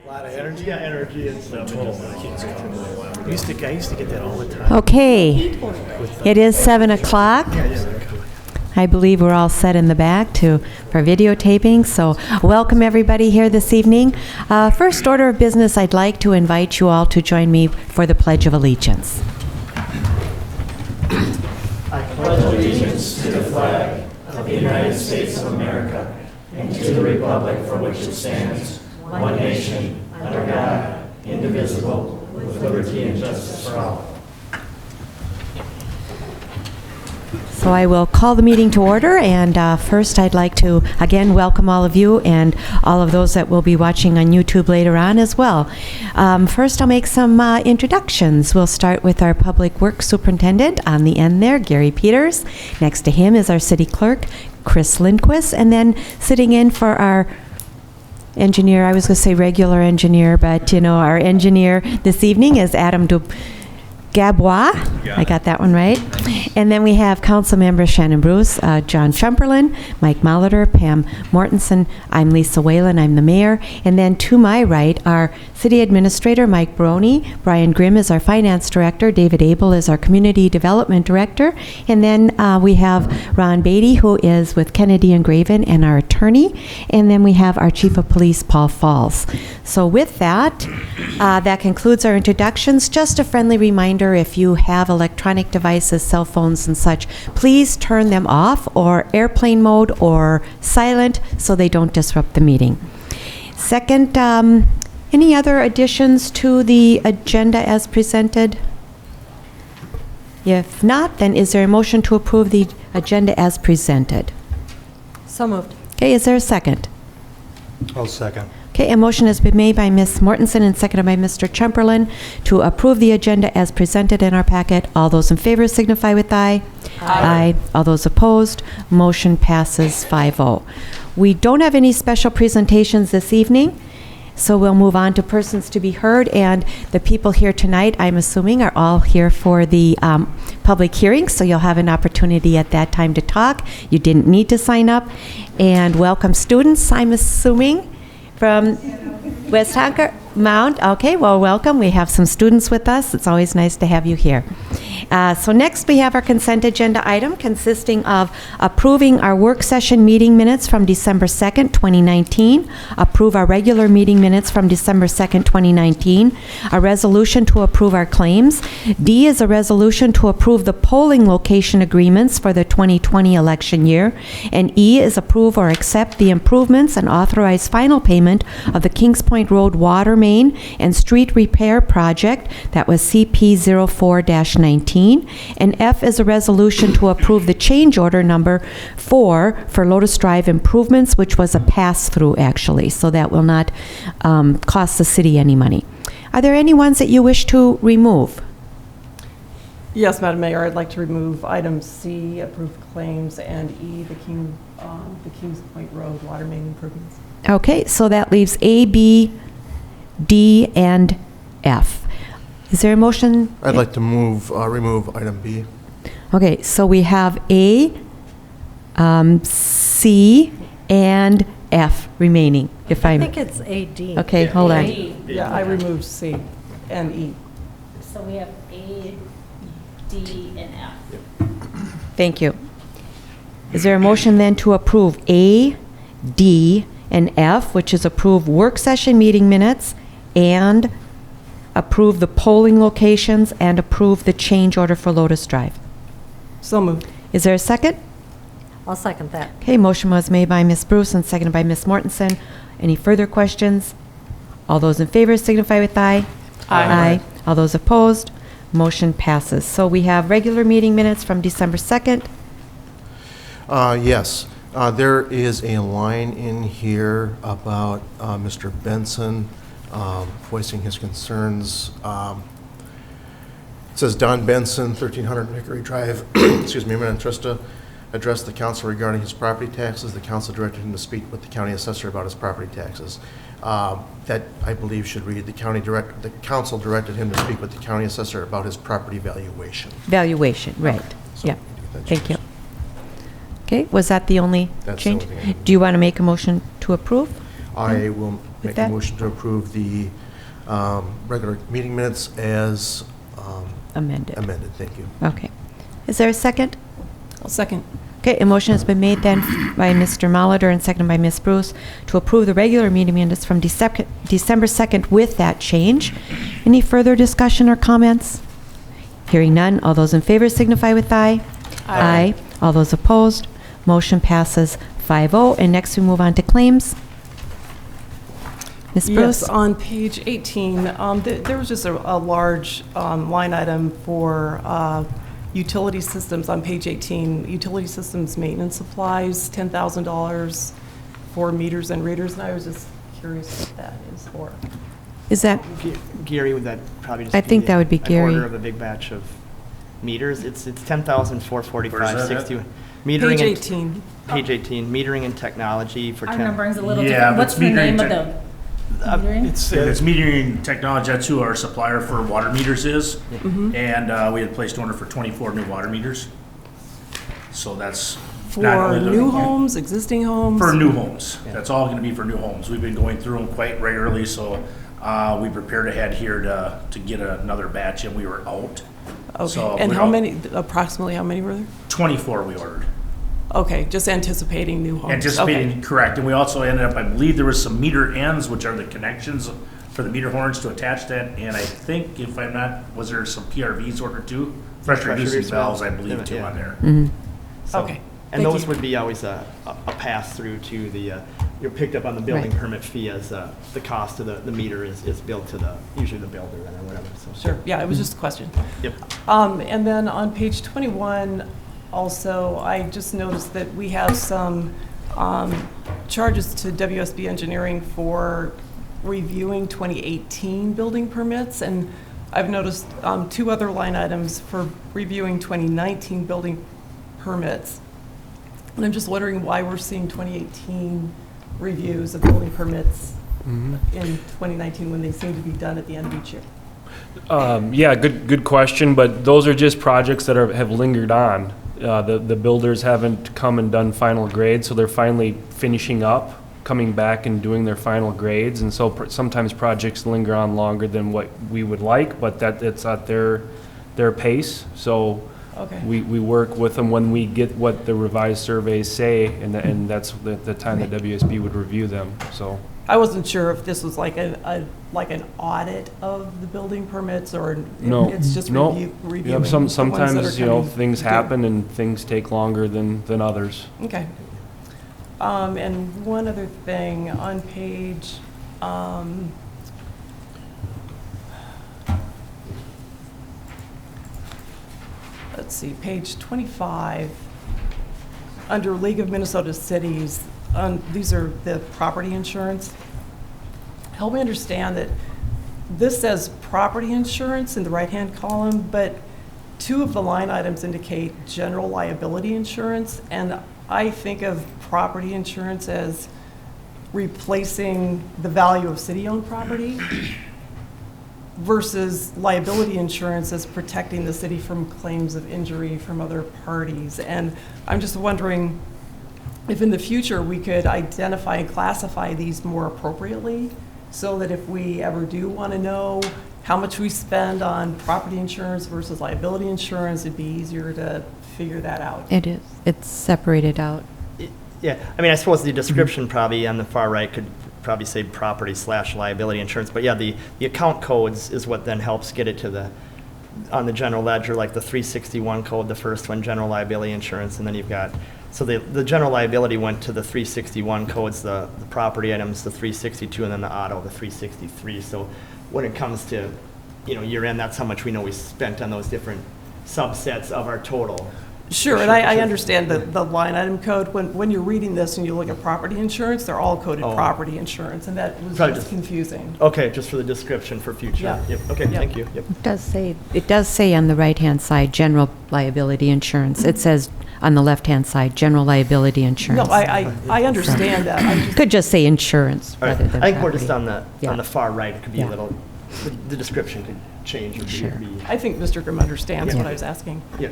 A lot of energy. Yeah, energy and stuff. I used to get that all the time. Okay, it is 7 o'clock. I believe we're all set in the back for videotaping, so welcome everybody here this evening. First order of business, I'd like to invite you all to join me for the Pledge of Allegiance. I pledge allegiance to the flag of the United States of America and to the republic for which it stands, one nation, under God, indivisible, with liberty and justice for all. So I will call the meeting to order, and first I'd like to again welcome all of you and all of those that will be watching on YouTube later on as well. First I'll make some introductions. We'll start with our Public Works Superintendent on the end there, Gary Peters. Next to him is our City Clerk, Kris Linquist, and then sitting in for our engineer, I was going to say regular engineer, but our engineer this evening is Adam Gabois. I got that one right. And then we have council members Shannon, John Tschumperlin, Mike Molitor, Pam Mortenson. I'm Lisa Whalen. I'm the mayor. And then to my right, our city administrator, Mike Barone. Brian Grimm is our finance director. David Abel is our community development director. And then we have Ron Batty, who is with Kennedy and Graven, and our attorney. And then we have our chief of police, Paul Falls. So with that, that concludes our introductions. Just a friendly reminder, if you have electronic devices, cell phones and such, please turn them off or airplane mode or silent so they don't disrupt the meeting. Second, any other additions to the agenda as presented? If not, then is there a motion to approve the agenda as presented? So moved. Okay, is there a second? I'll second. Okay, a motion has been made by Ms. Mortenson and seconded by Mr. Tschumperlin to approve the agenda as presented in our packet. All those in favor signify with aye. Aye. All those opposed, motion passes 5-0. We don't have any special presentations this evening, so we'll move on to persons to be heard. And the people here tonight, I'm assuming, are all here for the public hearing, so you'll have an opportunity at that time to talk. You didn't need to sign up. And welcome students, I'm assuming, from West Honker Mount. Okay, well, welcome. We have some students with us. It's always nice to have you here. So next we have our consent agenda item consisting of approving our work session meeting minutes from December 2nd, 2019, approve our regular meeting minutes from December 2nd, 2019, a resolution to approve our claims. D is a resolution to approve the polling location agreements for the 2020 election year. And E is approve or accept the improvements and authorize final payment of the Kings Point Road water main and street repair project. That was CP04-19. And F is a resolution to approve the change order number 4 for Lotus Drive improvements, which was a pass-through actually, so that will not cost the city any money. Are there any ones that you wish to remove? Yes, Madam Mayor, I'd like to remove item C, approved claims, and E, the Kings Point Road water main improvements. Okay, so that leaves A, B, D, and F. Is there a motion? I'd like to remove item B. Okay, so we have A, C, and F remaining. I think it's AD. Okay, hold on. Yeah, I removed C and E. So we have A, D, and F. Yep. Thank you. Is there a motion then to approve A, D, and F, which is approve work session meeting minutes and approve the polling locations and approve the change order for Lotus Drive? So moved. Is there a second? I'll second that. Okay, motion was made by Ms. Bruce and seconded by Ms. Mortenson. Any further questions? All those in favor signify with aye. Aye. All those opposed, motion passes. So we have regular meeting minutes from December 2nd. Yes. There is a line in here about Mr. Benson voicing his concerns. It says Don Benson, 1300 Hickory Drive, excuse me, Minnetrista, addressed the council regarding his property taxes. The council directed him to speak with the county assessor about his property taxes. That, I believe, should read, the council directed him to speak with the county assessor about his property valuation. Valuation, right. So Yeah. Thank you. Okay, was that the only That's change? the only thing I did. Do you want to make a motion to approve? I will make a that- motion to approve the regular meeting minutes as Amended. amended. Thank you. Okay. Is there a second? I'll second. Okay, a motion has been made then by Mr. Molitor and seconded by Ms. Bruce to approve the regular meeting minutes from December 2nd with that change. Any further discussion or comments? Hearing none, all those in favor signify with aye. Aye. All those opposed, motion passes 5-0. And next we move on to claims. Ms. Bruce? Yes, on page 18, there was just a large line item for utility systems on page 18. Utility systems maintenance supplies, $10,000 for meters and readers, and I was just curious what that is for. Is that, Gary, would that probably just I be think that would be an Gary. order of a big batch of meters? It's 10,445.60. Where's that at? Metering Page and- 18. Page 18, metering and technology for Our 10. numbering's a little Yeah, different. but What's the metering name of tech- the metering? It's metering technology. That's who our supplier for water meters is. And we had placed an order for 24 new water meters. So that's not For only the- new homes, existing homes? For new homes. That's all going to be for new homes. We've been going through them quite regularly, so we prepared ahead here to get another batch, and we were out. So Okay, and we're how out. many, approximately how many were there? 24 we ordered. Okay, just anticipating new homes. Anticipating, Okay. correct. And we also ended up, I believe there was some meter ends, which are the connections for the meter horns to attach that. And I think, if I'm not, was there some PRVs ordered too? Pressure Pressure reducing reducing valves, I valves. believe, too, Yeah. on there. So- Okay, And thank those you. would be always a pass-through to the, you're picked up on the building Right. permit fee as the cost of the meter is billed to usually the builder then or whatever, so. Sure, yeah, it was just a question. Yep. And then on page 21, also, I just noticed that we have some charges to WSB Engineering for reviewing 2018 building permits, and I've noticed two other line items for reviewing 2019 building permits. And I'm just wondering why we're seeing 2018 reviews of building permits in 2019 when they seem to be done at the end of each year. Yeah, good question, but those are just projects that have lingered on. The builders haven't come and done final grades, so they're finally finishing up, coming back and doing their final grades, and so sometimes projects linger on longer than what we would like, but it's at their pace, so Okay. we work with them when we get what the revised surveys say, and that's the time that WSB would review them, so. I wasn't sure if this was like an audit of the building permits, or No, it's just no. reviewing Yeah, the ones that are sometimes, coming things due. happen and things take longer than others. Okay. And one other thing, on page, let's see, page 25, under League of Minnesota Cities, these are the property insurance. Help me understand that this says property insurance in the right-hand column, but two of the line items indicate general liability insurance, and I think of property insurance as replacing the value of city-owned property versus liability insurance as protecting the city from claims of injury from other parties. And I'm just wondering if in the future we could identify and classify these more appropriately, so that if we ever do want to know how much we spend on property insurance versus liability insurance, it'd be easier to figure that out. It is. It's separated out. Yeah, I mean, I suppose the description probably on the far right could probably say property/liability insurance, but yeah, the account codes is what then helps get it to on the general ledger, like the 361 code, the first one, general liability insurance, and then you've got, so the general liability went to the 361 codes, the property items, the 362, and then the auto, the 363. So when it comes to, year end, that's how much we know we spent on those different subsets of our total. Sure, and I understand the line item code. When you're reading this and you look at property insurance, they're all coded Oh. property insurance, and that was Probably just just- confusing. Okay, just for the description for future. Yeah. Yep. Okay, Yeah. thank you. Yep. It does say on the right-hand side, general liability insurance. It says on the left-hand side, general liability No, insurance. I understand that. I just, Could just say insurance All right. rather than I think we're just property. on Yeah. the far right, it could be Yeah. a little, the description could change or Sure. be. I think Mr. Grimm understands Yeah. what I was asking. Yeah.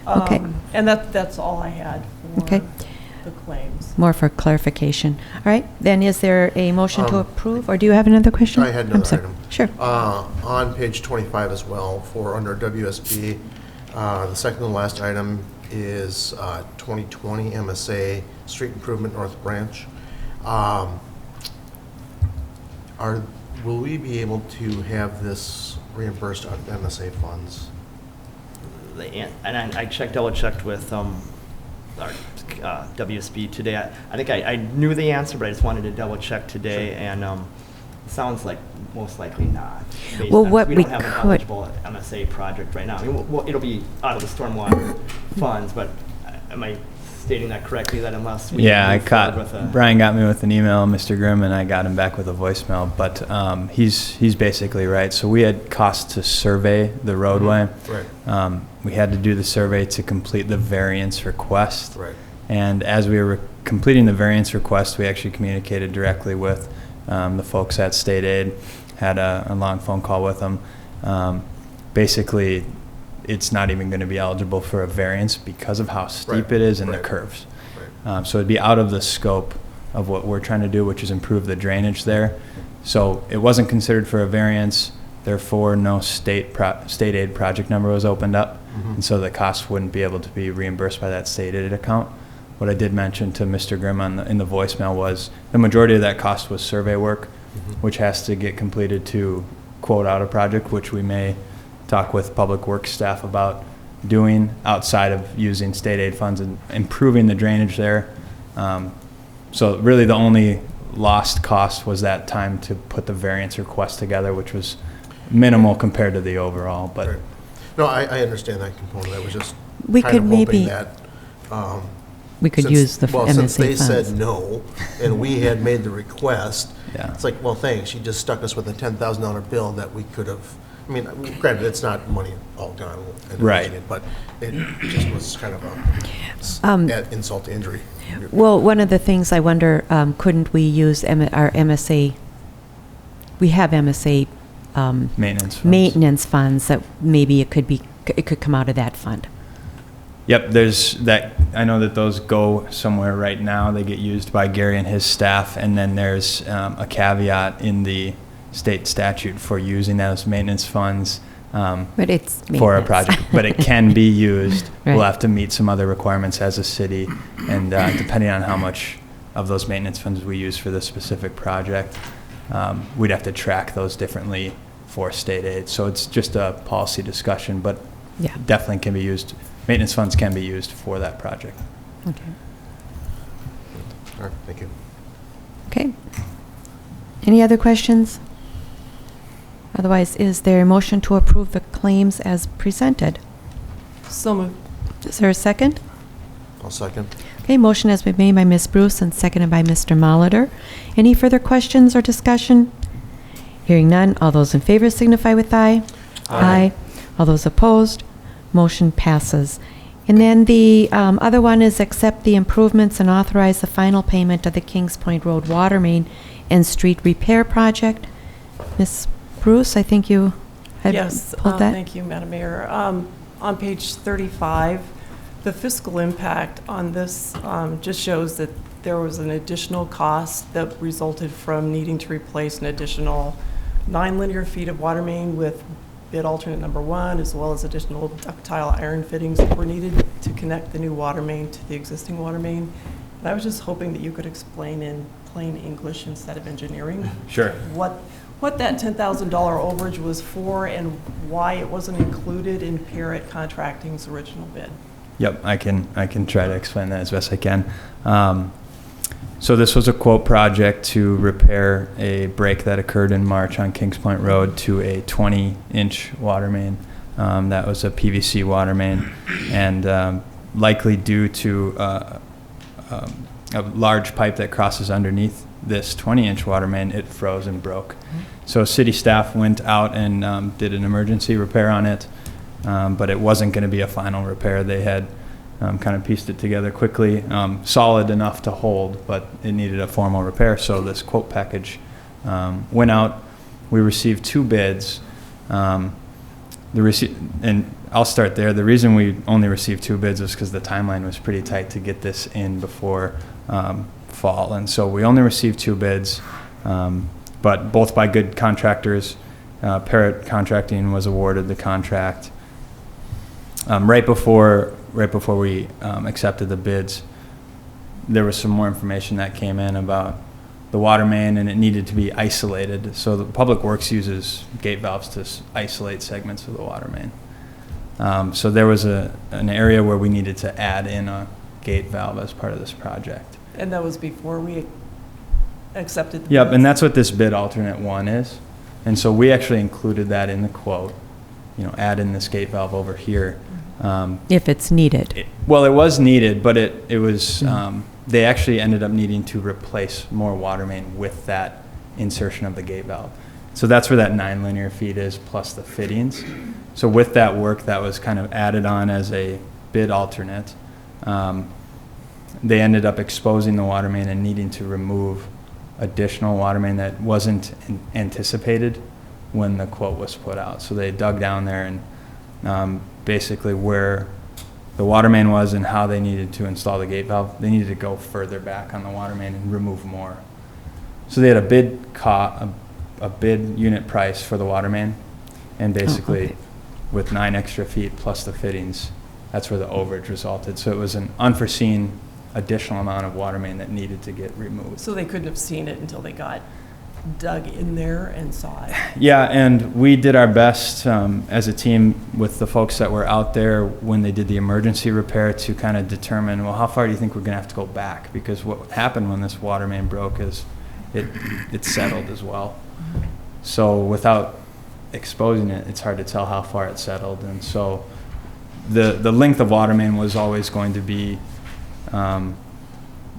Okay. And that's all I had for. Okay. the claims. More for clarification. All right, then is there a motion to approve, or do you have another question? I had I'm another sorry. item. Sure. On page 25 as well, for under WSB, the second to last item is 2020 MSA Street Improvement North Branch. Will we be able to have this reimbursed out of MSA funds? And I double checked with our WSB today. I think I knew the answer, but I just wanted to double check today, and it sounds like most likely not. Well, what we we don't have an could- eligible MSA project right now. I mean, it'll be out of the stormwater funds, but am I stating that correctly, that unless we Yeah, I move forward with caught, Brian got me with an email, Mr. Grimm, and I got him back with a voicemail, but he's basically right. So we had costs to survey the roadway. Right. We had to do the survey to complete the variance request. Right. And as we were completing the variance request, we actually communicated directly with the folks at State Aid, had a long phone call with them. Basically, it's not even going to be eligible for a variance because of how steep Right. it is and Right. the curves. Right. So it'd be out of the scope of what we're trying to do, which is improve the drainage there. So it wasn't considered for a variance, therefore no state aid project number was opened up. And so the cost wouldn't be able to be reimbursed by that state aid account. What I did mention to Mr. Grimm in the voicemail was the majority of that cost was survey work, which has to get completed to quote out a project, which we may talk with public works staff about doing outside of using state aid funds and improving the drainage there. So really the only lost cost was that time to put the variance request together, which was minimal compared to the overall, but Right. No, I understand that component. I was just We kind could of hoping maybe- that. We could since- use the well, MSA since they funds. said no, and we had made the request, yeah. it's like, well, thanks, you just stuck us with a $10,000 bill that we could have, I mean, granted, it's not money all gone and Right. wasted, but it just was kind of a insult to injury. Well, one of the things I wonder, couldn't we use our MSA, we have MSA Maintenance funds. maintenance funds that maybe it could come out of that fund. Yep, there's that, I know that those go somewhere right now. They get used by Gary and his staff, and then there's a caveat in the state statute for using those maintenance funds But it's for a maintenance. project, but it can be used. We'll Right. have to meet some other requirements as a city, and depending on how much of those maintenance funds we use for the specific project, we'd have to track those differently for state aid. So it's just a policy discussion, but Yeah. definitely can be used, maintenance funds can be used for that project. Okay. All right, thank you. Okay. Any other questions? Otherwise, is there a motion to approve the claims as presented? So moved. Is there a second? I'll second. Okay, motion has been made by Ms. Bruce and seconded by Mr. Molitor. Any further questions or discussion? Hearing none, all those in favor signify with aye. Aye. All those opposed, motion passes. And then the other one is accept the improvements and authorize the final payment of the Kings Point Road water main and street repair project. Ms. Bruce, I think you had Yes, pulled that? thank you, Madam Mayor. On page 35, the fiscal impact on this just shows that there was an additional cost that resulted from needing to replace an additional 9 linear feet of water main with bid alternate number 1, as well as additional ductile iron fittings that were needed to connect the new water main to the existing water main. And I was just hoping that you could explain in plain English instead of engineering Sure. what that $10,000 overage was for and why it wasn't included in Parrott Contracting's original bid. Yep, I can try to explain that as best I can. So this was a quote project to repair a break that occurred in March on Kings Point Road to a 20-inch water main. That was a PVC water main, and likely due to a large pipe that crosses underneath this 20-inch water main, it froze and broke. So city staff went out and did an emergency repair on it, but it wasn't going to be a final repair. They had kind of pieced it together quickly, solid enough to hold, but it needed a formal repair. So this quote package went out. We received 2 bids. and I'll start there. The reason we only received 2 bids was because the timeline was pretty tight to get this in before fall. And so we only received 2 bids, but both by good contractors. Parrott Contracting was awarded the contract. Right before we accepted the bids, there was some more information that came in about the water main, and it needed to be isolated. So the Public Works uses gate valves to isolate segments of the water main. So there was an area where we needed to add in a gate valve as part of this project. And that was before we accepted the Yep, bids? and that's what this bid alternate 1 is. And so we actually included that in the quote, add in this gate valve over here. If it's needed. Well, it was needed, but it was, they actually ended up needing to replace more water main with that insertion of the gate valve. So that's where that 9 linear feet is, plus the fittings. So with that work, that was kind of added on as a bid alternate. They ended up exposing the water main and needing to remove additional water main that wasn't anticipated when the quote was put out. So they dug down there and basically where the water main was and how they needed to install the gate valve, they needed to go further back on the water main and remove more. So they had a bid unit price for the water main, and basically with 9 extra feet plus the fittings, that's where the overage resulted. So it was an unforeseen additional amount of water main that needed to get removed. So they couldn't have seen it until they got dug in there and saw it? Yeah, and we did our best as a team with the folks that were out there when they did the emergency repair to kind of determine, well, how far do you think we're going to have to go back? Because what happened when this water main broke is it settled as well. So without exposing it, it's hard to tell how far it settled. And so the length of water main was always going to be not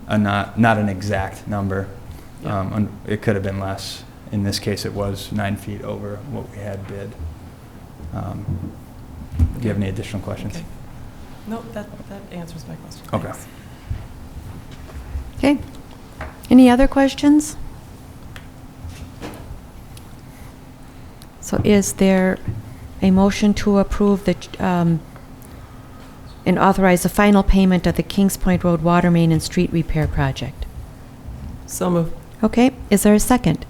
an exact number. It could have been less. In this case, it was 9 feet over what we had bid. Do you have any additional questions? Okay. No, that answers my question. Okay. Thanks. Okay. Any other questions? So is there a motion to approve the, and authorize the final payment of the Kings Point Road water main and street repair project? So moved. Okay, is there a second?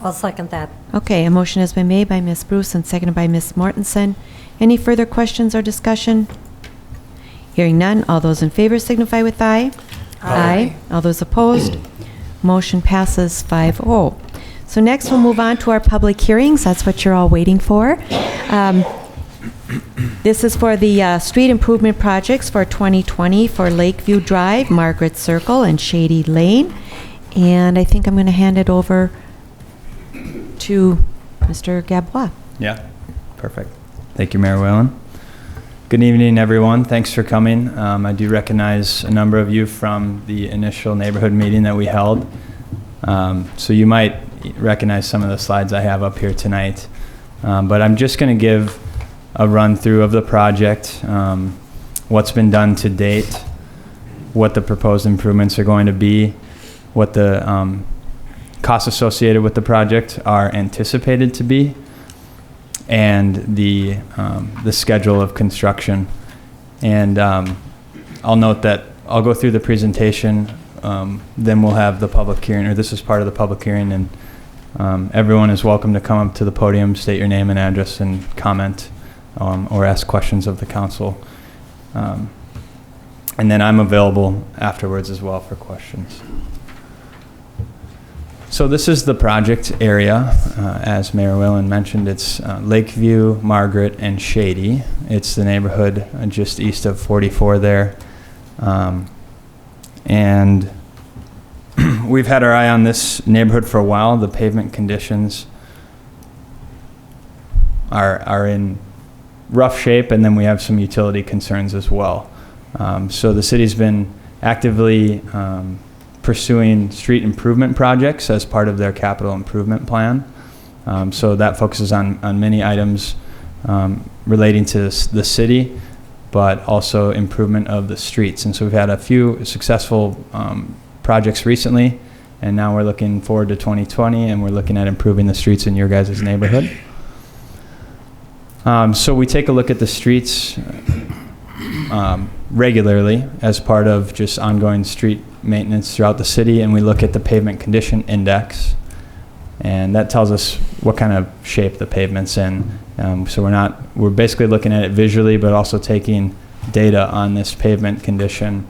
I'll second that. Okay, a motion has been made by Ms. Bruce and seconded by Ms. Mortenson. Any further questions or discussion? Hearing none, all those in favor signify with aye. Aye. All those opposed? Motion passes 5-0. So next we'll move on to our public hearings. That's what you're all waiting for. This is for the street improvement projects for 2020 for Lakeview Drive, Margaret Circle, and Shady Lane. And I think I'm going to hand it over to Mr. Gabois. Yeah, perfect. Thank you, Mayor Whalen. Good evening, everyone. Thanks for coming. I do recognize a number of you from the initial neighborhood meeting that we held. So you might recognize some of the slides I have up here tonight. But I'm just going to give a run through of the project, what's been done to date, what the proposed improvements are going to be, what the costs associated with the project are anticipated to be, and the schedule of construction. And I'll note that I'll go through the presentation, then we'll have the public hearing, or this is part of the public hearing, and everyone is welcome to come up to the podium, state your name and address, and comment or ask questions of the council. And then I'm available afterwards as well for questions. So this is the project area. As Mayor Whalen mentioned, it's Lakeview, Margaret, and Shady. It's the neighborhood just east of 44 there. And we've had our eye on this neighborhood for a while. The pavement conditions are in rough shape, and then we have some utility concerns as well. So the city's been actively pursuing street improvement projects as part of their capital improvement plan. So that focuses on many items relating to the city, but also improvement of the streets. And so we've had a few successful projects recently, and now we're looking forward to 2020, and we're looking at improving the streets in your guys' neighborhood. So we take a look at the streets regularly as part of just ongoing street maintenance throughout the city, and we look at the pavement condition index, and that tells us what kind of shape the pavement's in. So we're basically looking at it visually, but also taking data on this pavement condition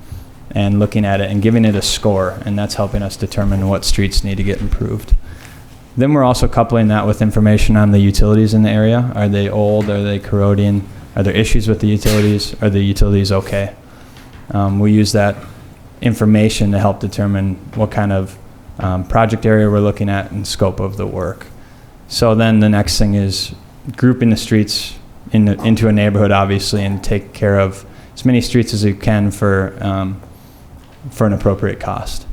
and looking at it and giving it a score, and that's helping us determine what streets need to get improved. Then we're also coupling that with information on the utilities in the area. Are they old? Are they corroding? Are there issues with the utilities? Are the utilities okay? We use that information to help determine what kind of project area we're looking at and scope of the work. So then the next thing is grouping the streets into a neighborhood, obviously, and take care of as many streets as you can for an appropriate cost.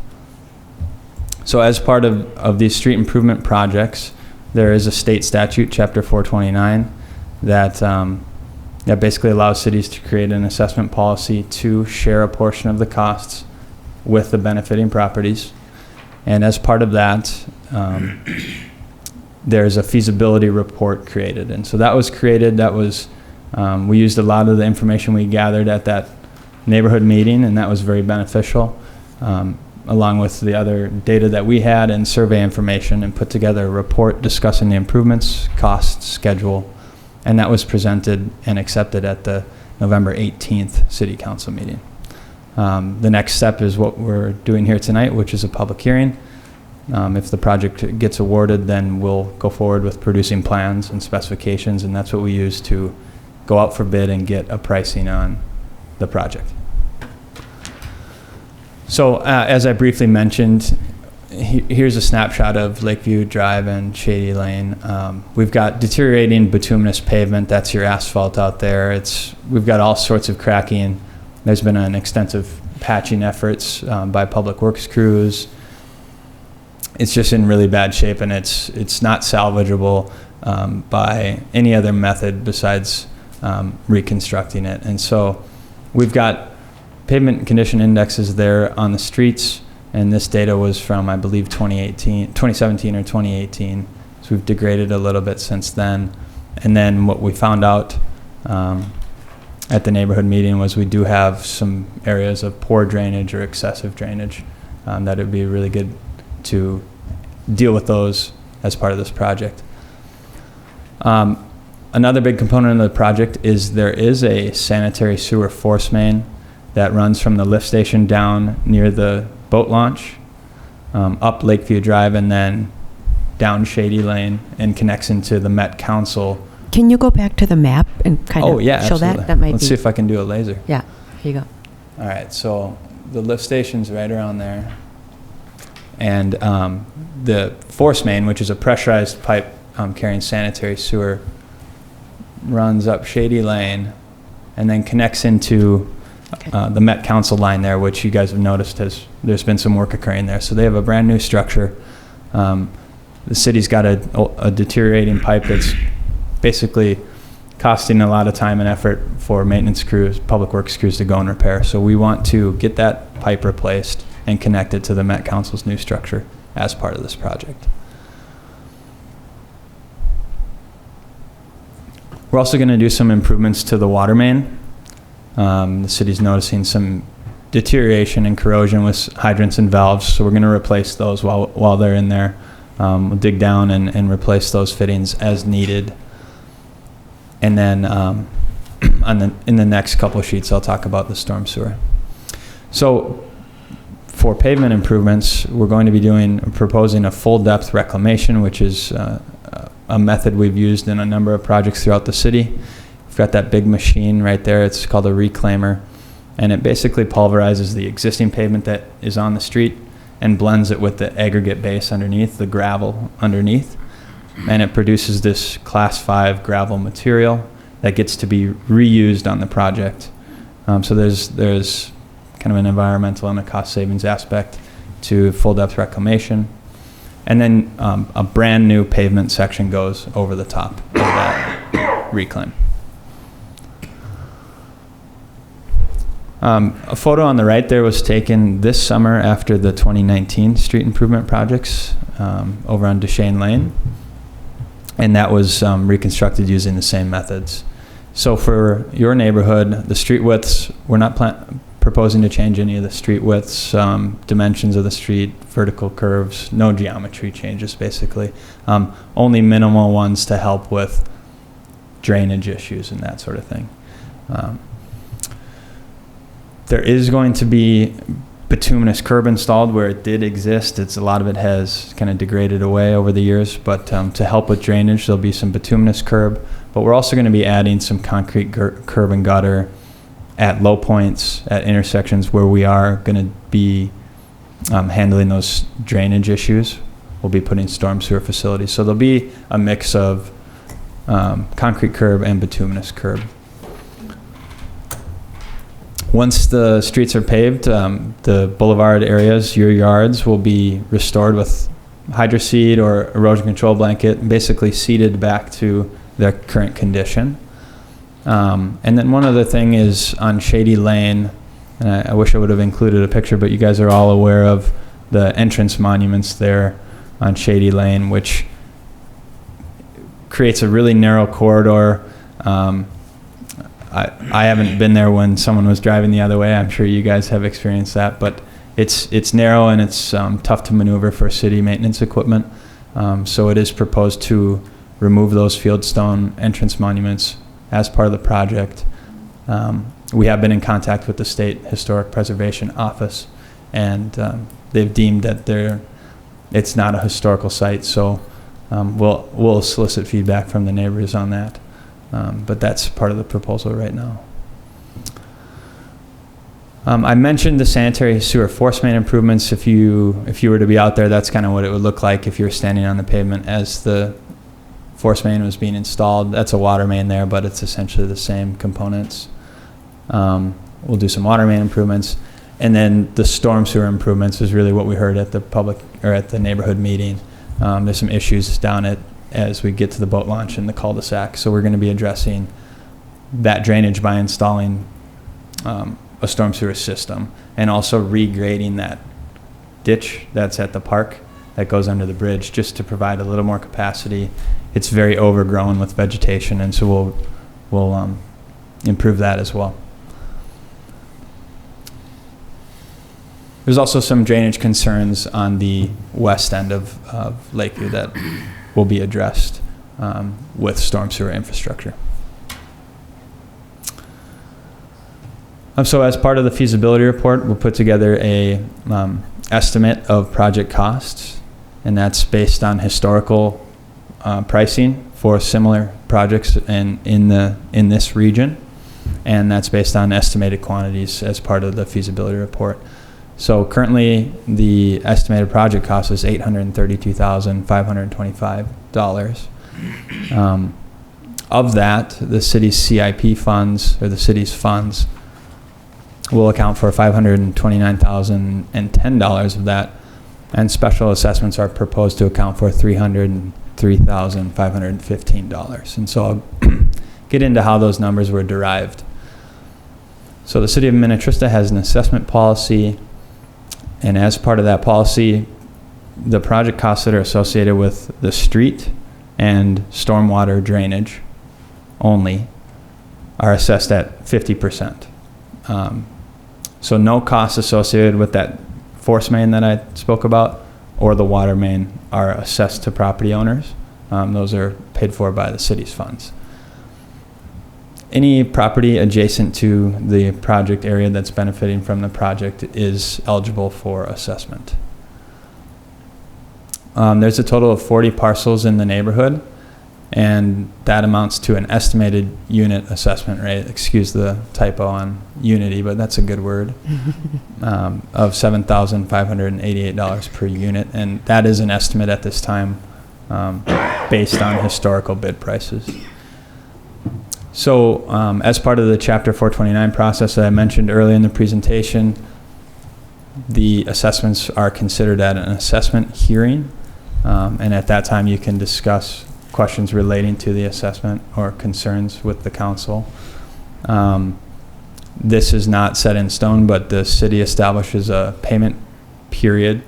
So as part of these street improvement projects, there is a state statute, Chapter 429, that basically allows cities to create an assessment policy to share a portion of the costs with the benefiting properties. And as part of that, there's a feasibility report created. And so that was created, we used a lot of the information we gathered at that neighborhood meeting, and that was very beneficial, along with the other data that we had and survey information, and put together a report discussing the improvements, costs, schedule, and that was presented and accepted at the November 18th City Council meeting. The next step is what we're doing here tonight, which is a public hearing. If the project gets awarded, then we'll go forward with producing plans and specifications, and that's what we use to go out for bid and get a pricing on the project. So as I briefly mentioned, here's a snapshot of Lakeview Drive and Shady Lane. We've got deteriorating bituminous pavement. That's your asphalt out there. We've got all sorts of cracking. There's been an extensive patching efforts by public works crews. It's just in really bad shape, and it's not salvageable by any other method besides reconstructing it. And so we've got pavement condition indexes there on the streets, and this data was from, I believe, 2017 or 2018. So we've degraded a little bit since then. And then what we found out at the neighborhood meeting was we do have some areas of poor drainage or excessive drainage that would be really good to deal with those as part of this project. Another big component of the project is there is a sanitary sewer force main that runs from the lift station down near the boat launch, up Lakeview Drive, and then down Shady Lane, and connects into the Met Council. Can you go back to the map and kind of show absolutely. that? That might Let's see if I can do a laser. Yeah, here you go. All right, so the lift station's right around there. And the force main, which is a pressurized pipe carrying sanitary sewer, runs up Shady Lane and then connects into the Met Council line there, which you guys have noticed there's been some work occurring there. So they have a brand new structure. The city's got a deteriorating pipe that's basically costing a lot of time and effort for maintenance crews, public works crews to go and repair. So we want to get that pipe replaced and connect it to the Met Council's new structure as part of this project. We're also going to do some improvements to the water main. The city's noticing some deterioration and corrosion with hydrants and valves, so we're going to replace those while they're in there. We'll dig down and replace those fittings as needed. And then in the next couple of sheets, I'll talk about the storm sewer. So for pavement improvements, we're going to be proposing a full depth reclamation, which is a method we've used in a number of projects throughout the city. We've got that big machine right there. It's called a reclaimer, and it basically pulverizes the existing pavement that is on the street and blends it with the aggregate base underneath, the gravel underneath, and it produces this Class 5 gravel material that gets to be reused on the project. So there's kind of an environmental and a cost savings aspect to full depth reclamation. And then a brand new pavement section goes over the top of that reclaim. A photo on the right there was taken this summer after the 2019 street improvement projects over on Duchesne Lane. and that was reconstructed using the same methods. So for your neighborhood, the street widths, we're not proposing to change any of the street widths, dimensions of the street, vertical curves, no geometry changes basically. Only minimal ones to help with drainage issues and that sort of thing. There is going to be bituminous curb installed where it did exist. A lot of it has kind of degraded away over the years, but to help with drainage, there'll be some bituminous curb, but we're also going to be adding some concrete curb and gutter at low points, at intersections where we are going to be handling those drainage issues. We'll be putting storm sewer facilities. So there'll be a mix of concrete curb and bituminous curb. Once the streets are paved, the boulevard areas, your yards, will be restored with hydroseed or erosion control blanket, basically seeded back to their current condition. And then one other thing is on Shady Lane, and I wish I would have included a picture, but you guys are all aware of the entrance monuments there on Shady Lane, which creates a really narrow corridor. I haven't been there when someone was driving the other way. I'm sure you guys have experienced that, but it's narrow and it's tough to maneuver for city maintenance equipment. So it is proposed to remove those fieldstone entrance monuments as part of the project. We have been in contact with the State Historic Preservation Office, and they've deemed that it's not a historical site, so we'll solicit feedback from the neighbors on that. But that's part of the proposal right now. I mentioned the sanitary sewer force main improvements. If you were to be out there, that's kind of what it would look like if you were standing on the pavement as the force main was being installed. That's a water main there, but it's essentially the same components. We'll do some water main improvements, and then the storm sewer improvements is really what we heard at the neighborhood meeting. There's some issues down as we get to the boat launch in the cul-de-sac, so we're going to be addressing that drainage by installing a storm sewer system, and also regrading that ditch that's at the park that goes under the bridge, just to provide a little more capacity. It's very overgrown with vegetation, and so we'll improve that as well. There's also some drainage concerns on the west end of Lakeview that will be addressed with storm sewer infrastructure. So as part of the feasibility report, we'll put together a estimate of project costs, and that's based on historical pricing for similar projects in this region, and that's based on estimated quantities as part of the feasibility report. So currently, the estimated project cost is $832,525. Of that, the city's CIP funds, or the city's funds, will account for $529,010 of that, and special assessments are proposed to account for $303,515. And so I'll get into how those numbers were derived. So the city of Minnetrista has an assessment policy, and as part of that policy, the project costs that are associated with the street and stormwater drainage only are assessed at 50%. So no costs associated with that force main that I spoke about or the water main are assessed to property owners. Those are paid for by the city's funds. Any property adjacent to the project area that's benefiting from the project is eligible for assessment. There's a total of 40 parcels in the neighborhood, and that amounts to an estimated unit assessment rate, excuse the typo on unity, but that's a good word, of $7,588 per unit, and that is an estimate at this time based on historical bid prices. So as part of the Chapter 429 process that I mentioned earlier in the presentation, the assessments are considered at an assessment hearing, and at that time you can discuss questions relating to the assessment or concerns with the council. This is not set in stone, but the city establishes a payment period.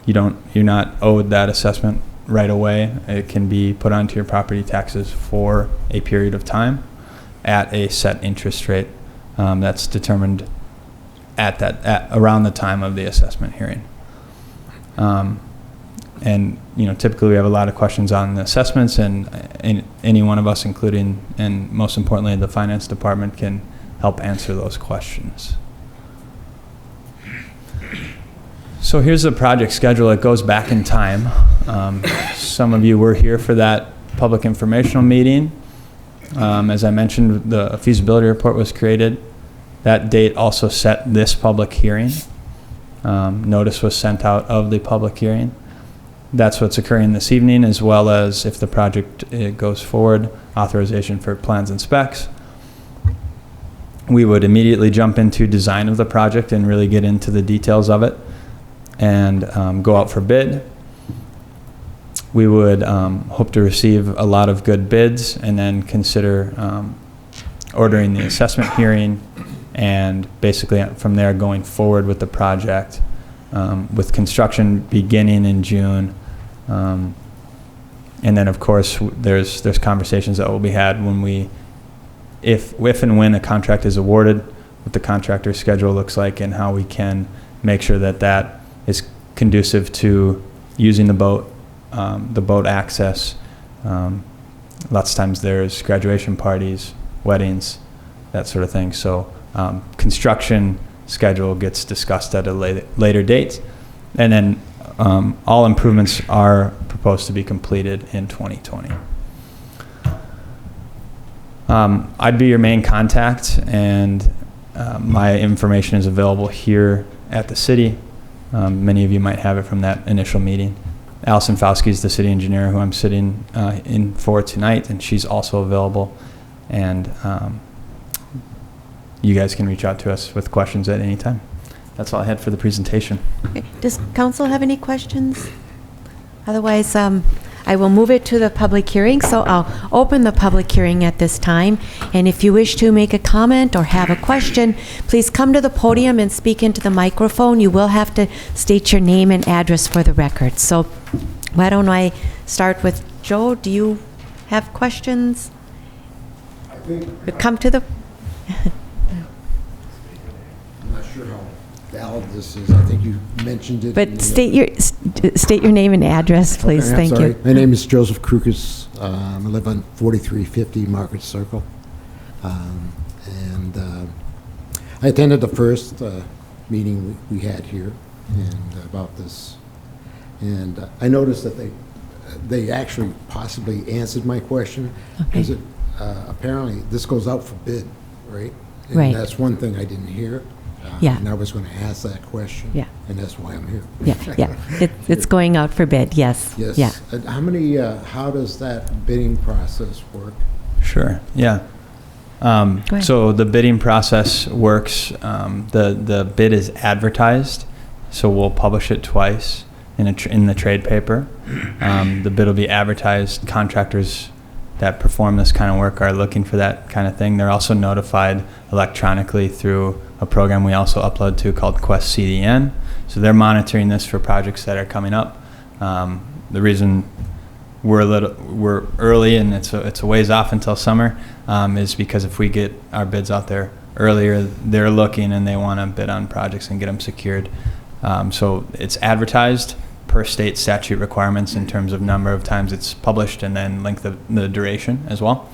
You're not owed that assessment right away. It can be put onto your property taxes for a period of time at a set interest rate that's determined at around the time of the assessment hearing. And typically we have a lot of questions on the assessments, and any one of us, including and most importantly the finance department, can help answer those questions. So here's the project schedule. It goes back in time. Some of you were here for that public informational meeting. As I mentioned, the feasibility report was created. That date also set this public hearing. Notice was sent out of the public hearing. That's what's occurring this evening, as well as, if the project goes forward, authorization for plans and specs. We would immediately jump into design of the project and really get into the details of it, and go out for bid. We would hope to receive a lot of good bids, and then consider ordering the assessment hearing, and basically from there going forward with the project, with construction beginning in June. And then of course there's conversations that will be had when if and when a contract is awarded, what the contractor's schedule looks like, and how we can make sure that is conducive to using the boat access. Lots of times there's graduation parties, weddings, that sort of thing. So construction schedule gets discussed at a later date. And then all improvements are proposed to be completed in 2020. I'd be your main contact, and my information is available here at the city. Many of you might have it from that initial meeting. Alyson Fauske is the city engineer who I'm sitting in for tonight, and she's also available. And you guys can reach out to us with questions at any time. That's all I had for the presentation. Okay. Does council have any questions? Otherwise, I will move it to the public hearing. So I'll open the public hearing at this time. And if you wish to make a comment or have a question, please come to the podium and speak into the microphone. You will have to state your name and address for the record. So why don't I start with Joe? Do you have questions? I think Come to the... I'm not sure how valid this is. I think you mentioned it. But state your name and address, please. Okay, Thank you. My name is Joseph Krukus. I live on 4350 Market Circle. And I attended the first meeting we had here and about this. And I noticed that they actually possibly answered my question. Okay. Because apparently this goes out for bid, right? And Right. that's one thing I didn't hear. Yeah. And I was going to ask that question. Yeah. And that's why I'm here. Yeah. It's going out for bid, yes. Yes. Yeah. And how does that bidding process work? Sure, yeah. ahead. So the bidding process works, the bid is advertised, so we'll publish it twice in the trade paper. The bid will be advertised. Contractors that perform this kind of work are looking for that kind of thing. They're also notified electronically through a program we also upload to called Quest CDN. So they're monitoring this for projects that are coming up. The reason we're early and it's a ways off until summer is because if we get our bids out there earlier, they're looking and they want to bid on projects and get them secured. So it's advertised per state statute requirements in terms of number of times it's published and then length of the duration as well.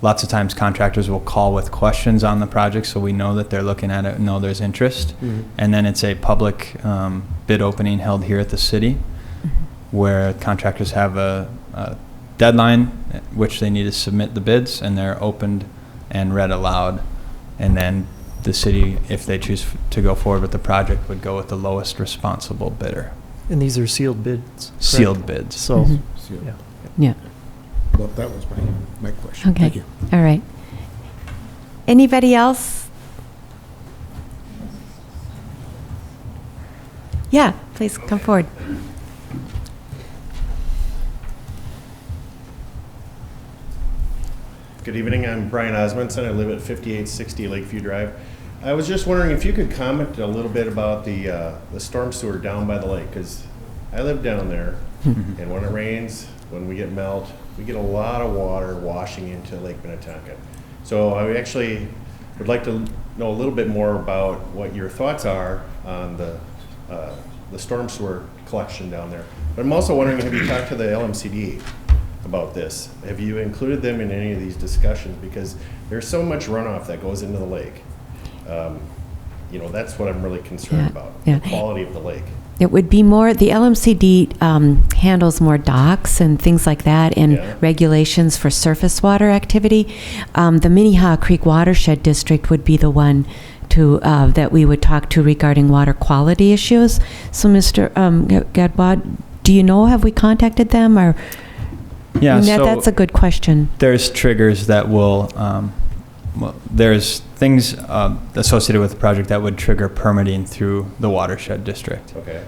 Lots of times contractors will call with questions on the project, so we know that they're looking at it and know there's interest. Mm-hmm. And then it's a public bid opening held here at the city, where contractors have a deadline at which they need to submit the bids, and they're opened and read aloud. And then the city, if they choose to go forward with the project, would go with the lowest responsible bidder. And these are sealed bids? Correct? Sealed bids. So, Sealed. Yeah. Well, that was my question. Okay. Thank you. All right. Anybody else? Yeah, please come forward. Good evening, I'm Brian Osmondson. I live at 5860 Lakeview Drive. I was just wondering if you could comment a little bit about the storm sewer down by the lake, because I live down there And when it rains, when we get melt, we get a lot of water washing into Lake Minnetonka. So I actually would like to know a little bit more about what your thoughts are on the storm sewer collection down there. But I'm also wondering, have you talked to the LMCD about this? Have you included them in any of these discussions? Because there's so much runoff that goes into the lake. You know, that's what I'm really concerned about, the quality of the lake. It would be more, the LMCD handles more docks and things like that, and regulations for surface water activity. The Minnehaha Creek Watershed District would be the one to that we would talk to regarding water quality issues. So, Mr. Gadbois, do you know, have we contacted them, or? Yeah, so that's a good question. There's triggers that will, there's things associated with the project that would trigger permitting through the watershed district. Okay.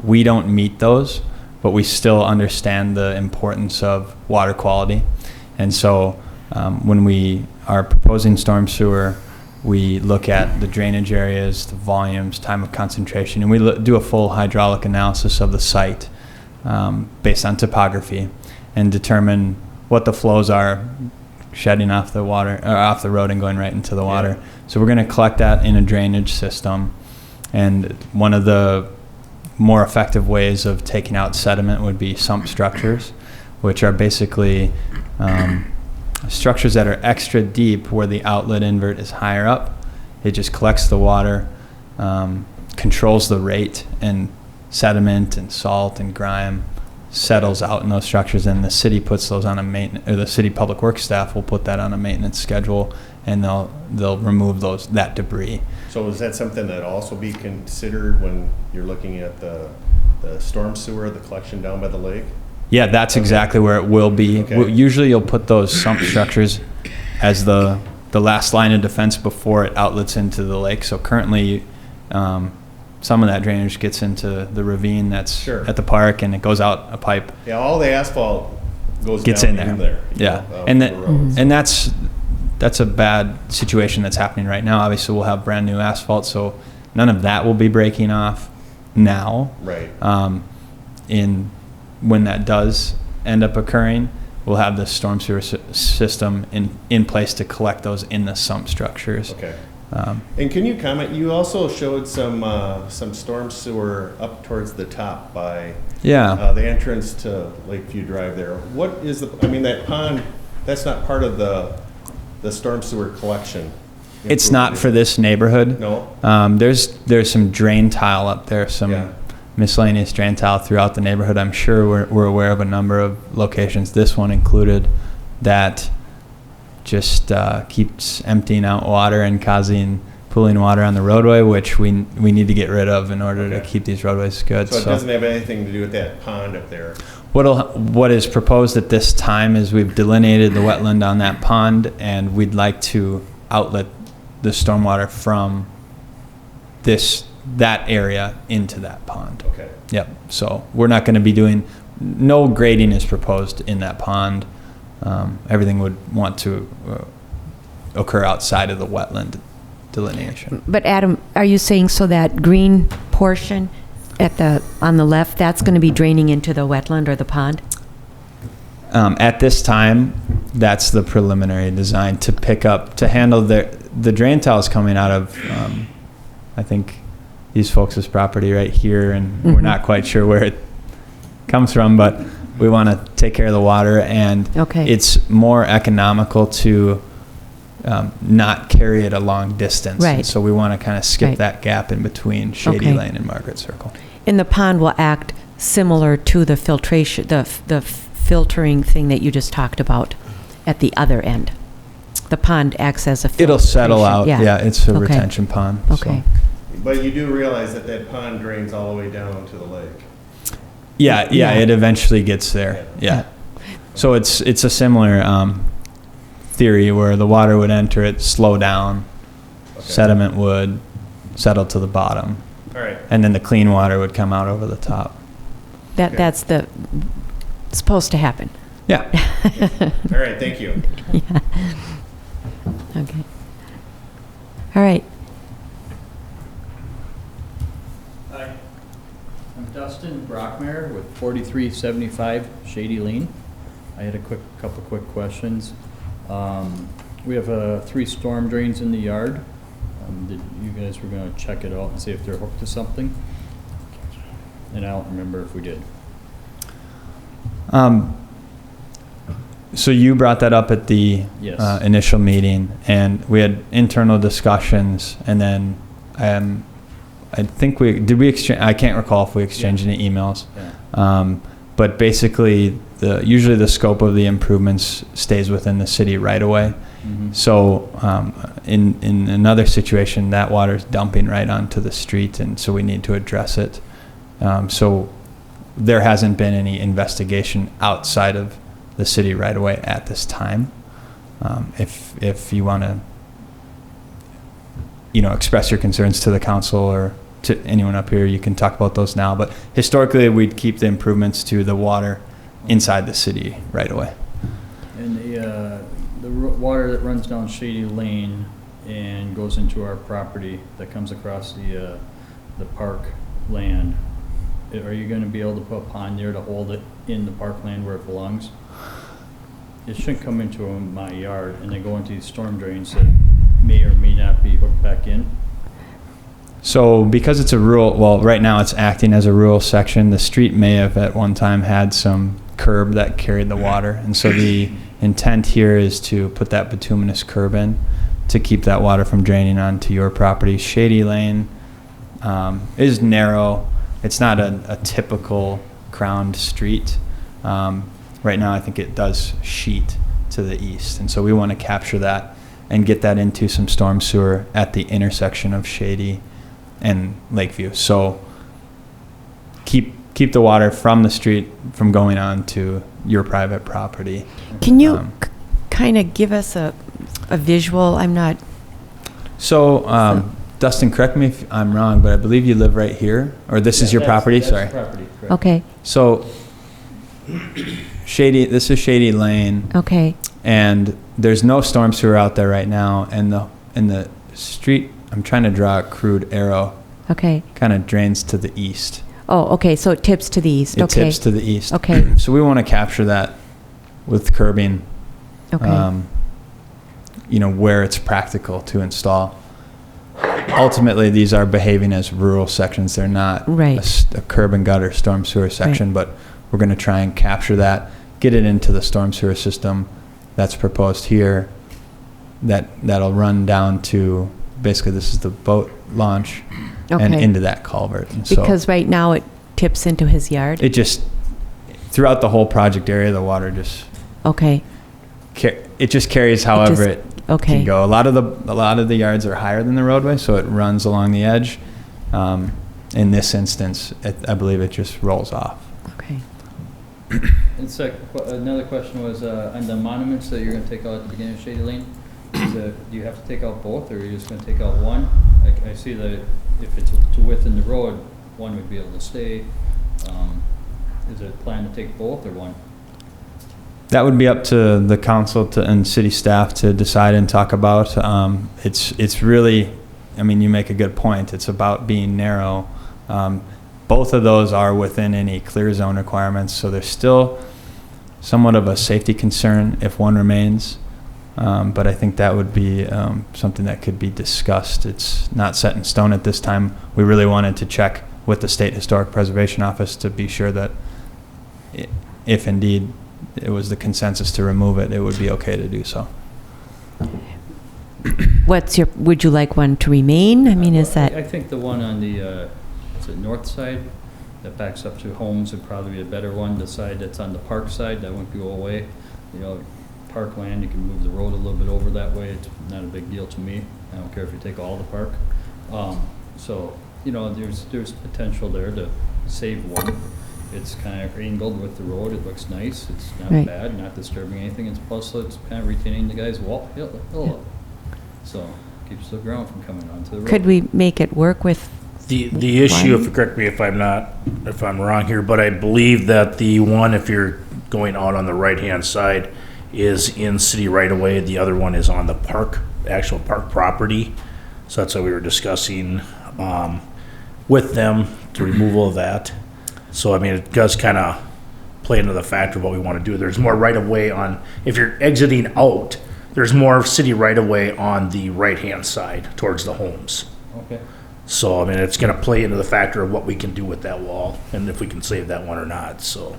We don't meet those, but we still understand the importance of water quality. And so when we are proposing storm sewer, we look at the drainage areas, the volumes, time of concentration, and we do a full hydraulic analysis of the site based on topography, and determine what the flows are shedding off the water, or off the road and going right into the water. So we're going to collect that in a drainage system. And one of the more effective ways of taking out sediment would be sump structures, which are basically structures that are extra deep where the outlet invert is higher up. It just collects the water, controls the rate, and sediment and salt and grime settles out in those structures, and the city puts those on a maintenance, or the city public works staff will put that on a maintenance schedule, and they'll remove that debris. So is that something that also be considered when you're looking at the storm sewer, the collection down by the lake? Yeah, that's exactly where it will be. Okay. Usually you'll put those sump structures as the last line of defense before it outlets into the lake. So currently, some of that drainage gets into the ravine that's at the park, and it goes out a pipe. Yeah, all the asphalt gets down in there. And and that's a bad situation that's happening right now. Obviously, we'll have brand new asphalt, so none of that will be breaking off now. Right. When that does end up occurring, we'll have the storm sewer system in place to collect those in the sump structures. Okay. And can you comment? You also showed some storm sewer up towards the top by the entrance to Lakeview Drive there. What is that pond? That's not part of the storm sewer collection. It's not for this neighborhood. No. There's some drain tile up there, some miscellaneous drain tile throughout the neighborhood. I'm sure we're aware of a number of locations, this one included, that just keeps emptying out water and causing pooling water on the roadway, which we need to get rid of in order to keep these roadways good. So it doesn't have anything to do with that pond up there? What is proposed at this time is we've delineated the wetland on that pond, and we'd like to outlet the stormwater from that area into that pond. Okay. Yep. So we're not going to be doing, no grading is proposed in that pond. Everything would want to occur outside of the wetland delineation. But Adam, are you saying so that green portion on the left, that's going to be draining into the wetland or the pond? At this time, that's the preliminary design to handle the drain tiles coming out of, I think, these folks' property right here, and we're not quite sure where it comes from, but we want to take care of the water, and it's more economical to not carry it a long distance. Right. And so we want to kind of skip that gap in between Shady Lane and Margaret Circle. And the pond will act similar to the filtration, the filtering thing that you just talked about at the other end. The pond acts as a filtration. It'll settle out. Yeah, it's a retention pond. Okay. So. But you do realize that pond drains all the way down to the lake? Yeah, it eventually gets there. Yeah. So it's a similar theory where the water would enter it, slow down, sediment would settle to the bottom, and then the clean water would come out over the top. That's supposed to happen. Yeah. All right, thank you. Yeah. Okay. All right. Hi, I'm Dustin. Preston Brockmare with 4375 Shady Lane. I had a couple quick questions. We have 3 storm drains in the yard. You guys were going to check it out and see if they're hooked to something? And I don't remember if we did. So you brought that up at the Yes. initial meeting, and we had internal discussions, and then I think we exchange. I can't recall if we exchanged any emails. Yeah. But basically, usually the scope of the improvements stays within the city right away. Mm-hmm. So in another situation, that water is dumping right onto the street, and so we need to address it. So there hasn't been any investigation outside of the city right away at this time. If you want to, express your concerns to the council or to anyone up here, you can talk about those now. But historically, we'd keep the improvements to the water inside the city right away. And the water that runs down Shady Lane and goes into our property that comes across the park land, are you going to be able to put a pond there to hold it in the parkland where it belongs? It shouldn't come into my yard and then go into these storm drains that may or may not be hooked back in. So because it's a rural, right now it's acting as a rural section, the street may have at one time had some curb that carried the water. And so the intent here is to put that bituminous curb in to keep that water from draining onto your property. Shady Lane is narrow. It's not a typical crowned street. Right now I think it does sheet to the east. And so we want to capture that and get that into some storm sewer at the intersection of Shady and Lakeview. So keep the water from the street from going on to your private property. Can you kind of give us a visual? I'm not. So, Dustin, correct me if I'm wrong, but I believe you live right here, or this is your property? Sorry. Property, correct. Okay. So, this is Shady Lane. Okay. And there's no storm sewer out there right now, and the street, I'm trying to draw a crude arrow. Okay. Kind of drains to the east. Oh, okay. So it tips to the east. It Okay. tips to the east. Okay. So we want to capture that with curbing. Okay. Where it's practical to install. Ultimately, these are behaving as rural sections. They're not Right. a curb and gutter storm sewer section, but we're going to try and capture that, get it into the storm sewer system that's proposed here. That'll run down to, basically this is the boat launch and Okay. into that culvert. And so Because right now it tips into his yard? it just, throughout the whole project area, the water just, Okay. it just carries however it Okay. can go. A lot of the yards are higher than the roadway, so it runs along the edge. In this instance, I believe it just rolls off. Okay. And another question was, on the monuments that you're going to take out at the beginning of Shady Lane, do you have to take out both, or are you just going to take out one? I see that if it's to within the road, one would be able to stay. Is it planned to take both or one? That would be up to the council and city staff to decide and talk about. It's really, you make a good point. It's about being narrow. Both of those are within any clear zone requirements, so there's still somewhat of a safety concern if one remains. But I think that would be something that could be discussed. It's not set in stone at this time. We really wanted to check with the State Historic Preservation Office to be sure that if indeed it was the consensus to remove it, it would be okay to do so. Would you like one to remain? Is that? I think the one on the north side that backs up to homes would probably be a better one. The side that's on the park side, that won't go away. Parkland, you can move the road a little bit over that way. It's not a big deal to me. I don't care if you take all the park. There's potential there to save one. It's kind of angled with the road. It looks nice. It's not Right. bad, not disturbing anything. It's kind of retaining the guy's hill up. So keeps the ground from coming onto the road. Could we make it work with? The issue, if correct me if I'm wrong here, but I believe that the one, if you're going out on the right-hand side, is in city right away. The other one is on the actual park property. So that's what we were discussing with them, the removal of that. So, I mean, it does kind of play into the factor of what we want to do. There's more right-of-way on, if you're exiting out, there's more city right-of-way on the right-hand side towards the homes. Okay. So, I mean, it's going to play into the factor of what we can do with that wall and if we can save that one or not, so.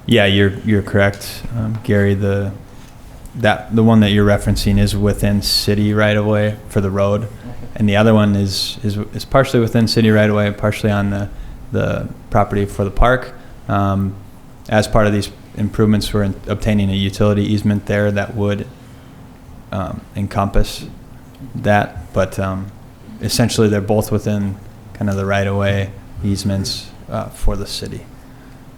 Yeah, you're correct, Gary. The one that you're referencing is within city right of way for the road, and the other one is partially within city right of way, partially on the property for the park. As part of these improvements, we're obtaining a utility easement there that would encompass that, but essentially they're both within kind of the right of way easements for the city.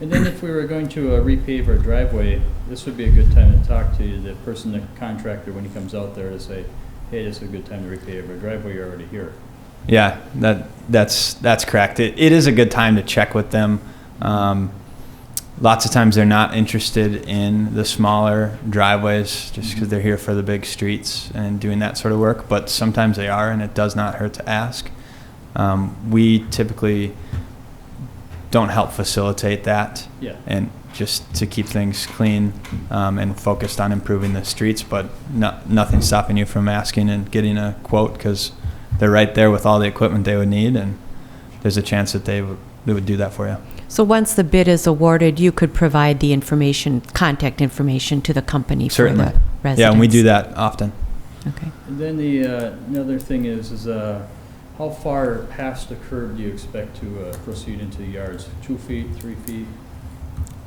And then if we were going to repave our driveway, this would be a good time to talk to the person, the contractor, when he comes out there to say, hey, this is a good time to repave our driveway, you're already here. Yeah, that's correct. It is a good time to check with them. Lots of times they're not interested in the smaller driveways just because they're here for the big streets and doing that sort of work, but sometimes they are, and it does not hurt to ask. We typically don't help facilitate that, and just to keep things clean and focused on improving the streets, but nothing stopping you from asking and getting a quote, because they're right there with all the equipment they would need, and there's a chance that they would do that for you. So once the bid is awarded, you could provide the information, contact information to the company Certainly. for the residents? Yeah, and we do that often. Okay. And then another thing is how far past the curb do you expect to proceed into the yards? 2 feet, 3 feet,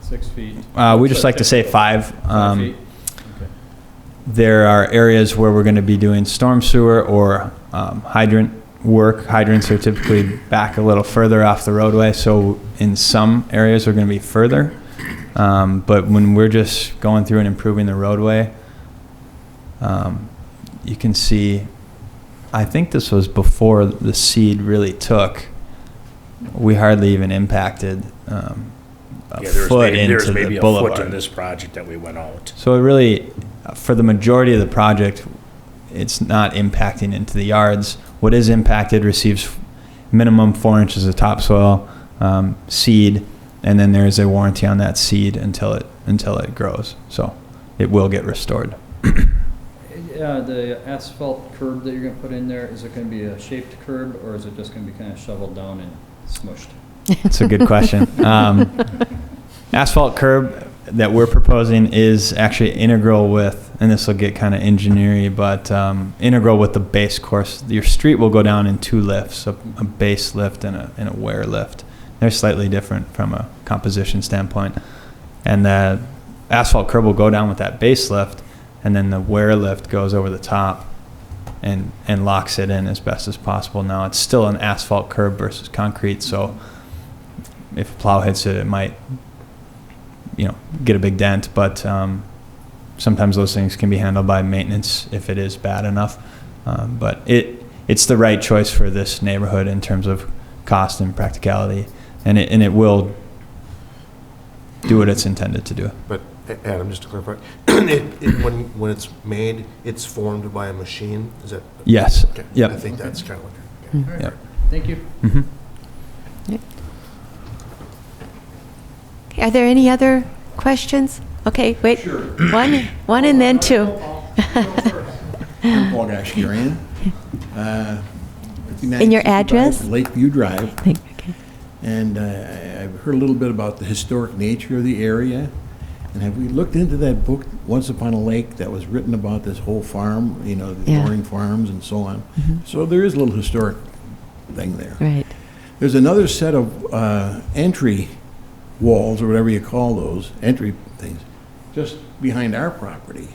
6 feet? We just like to say 5. 5 feet? Okay. There are areas where we're going to be doing storm sewer or hydrant work. Hydrants are typically back a little further off the roadway, so in some areas we're going to be further. But when we're just going through and improving the roadway, you can see, I think this was before the seed really took. We hardly even impacted a foot into maybe the a boulevard. foot in this project that we went out. So it really, for the majority of the project, it's not impacting into the yards. What is impacted receives minimum 4 inches of topsoil, seed, and then there is a warranty on that seed until it grows. So it will get restored. The asphalt curb that you're going to put in there, is it going to be a shaped curb, or is it just going to be kind of shoveled down and smushed? That's a good question. Asphalt curb that we're proposing is actually integral with, and this will get kind of engineering, but integral with the base course. Your street will go down in 2 lifts, a base lift and a wear lift. They're slightly different from a composition standpoint. And the asphalt curb will go down with that base lift, and then the wear lift goes over the top and locks it in as best as possible. Now, it's still an asphalt curb versus concrete, so if a plow hits it, it might get a big dent, but sometimes those things can be handled by maintenance if it is bad enough. But it's the right choice for this neighborhood in terms of cost and practicality, and it will do what it's intended to do. But Adam, just to clarify, when it's made, it's formed by a machine. Is that? Yes. Okay. Yep. I think that's kind of what. Mm-hmm. Okay. Yep. Thank you. Mm-hmm. Are there any other questions? Okay, wait. Sure. One and then 2. I'm Paul Gashgarian. And your address? Lakeview Drive. Okay. And I've heard a little bit about the historic nature of the area. And have we looked into that book, Once Upon a Lake, that was written about this whole farm, the Loring Farms and so on? Mm-hmm. So there is a little historic thing there. Right. There's another set of entry walls, or whatever you call those, entry things, just behind our property,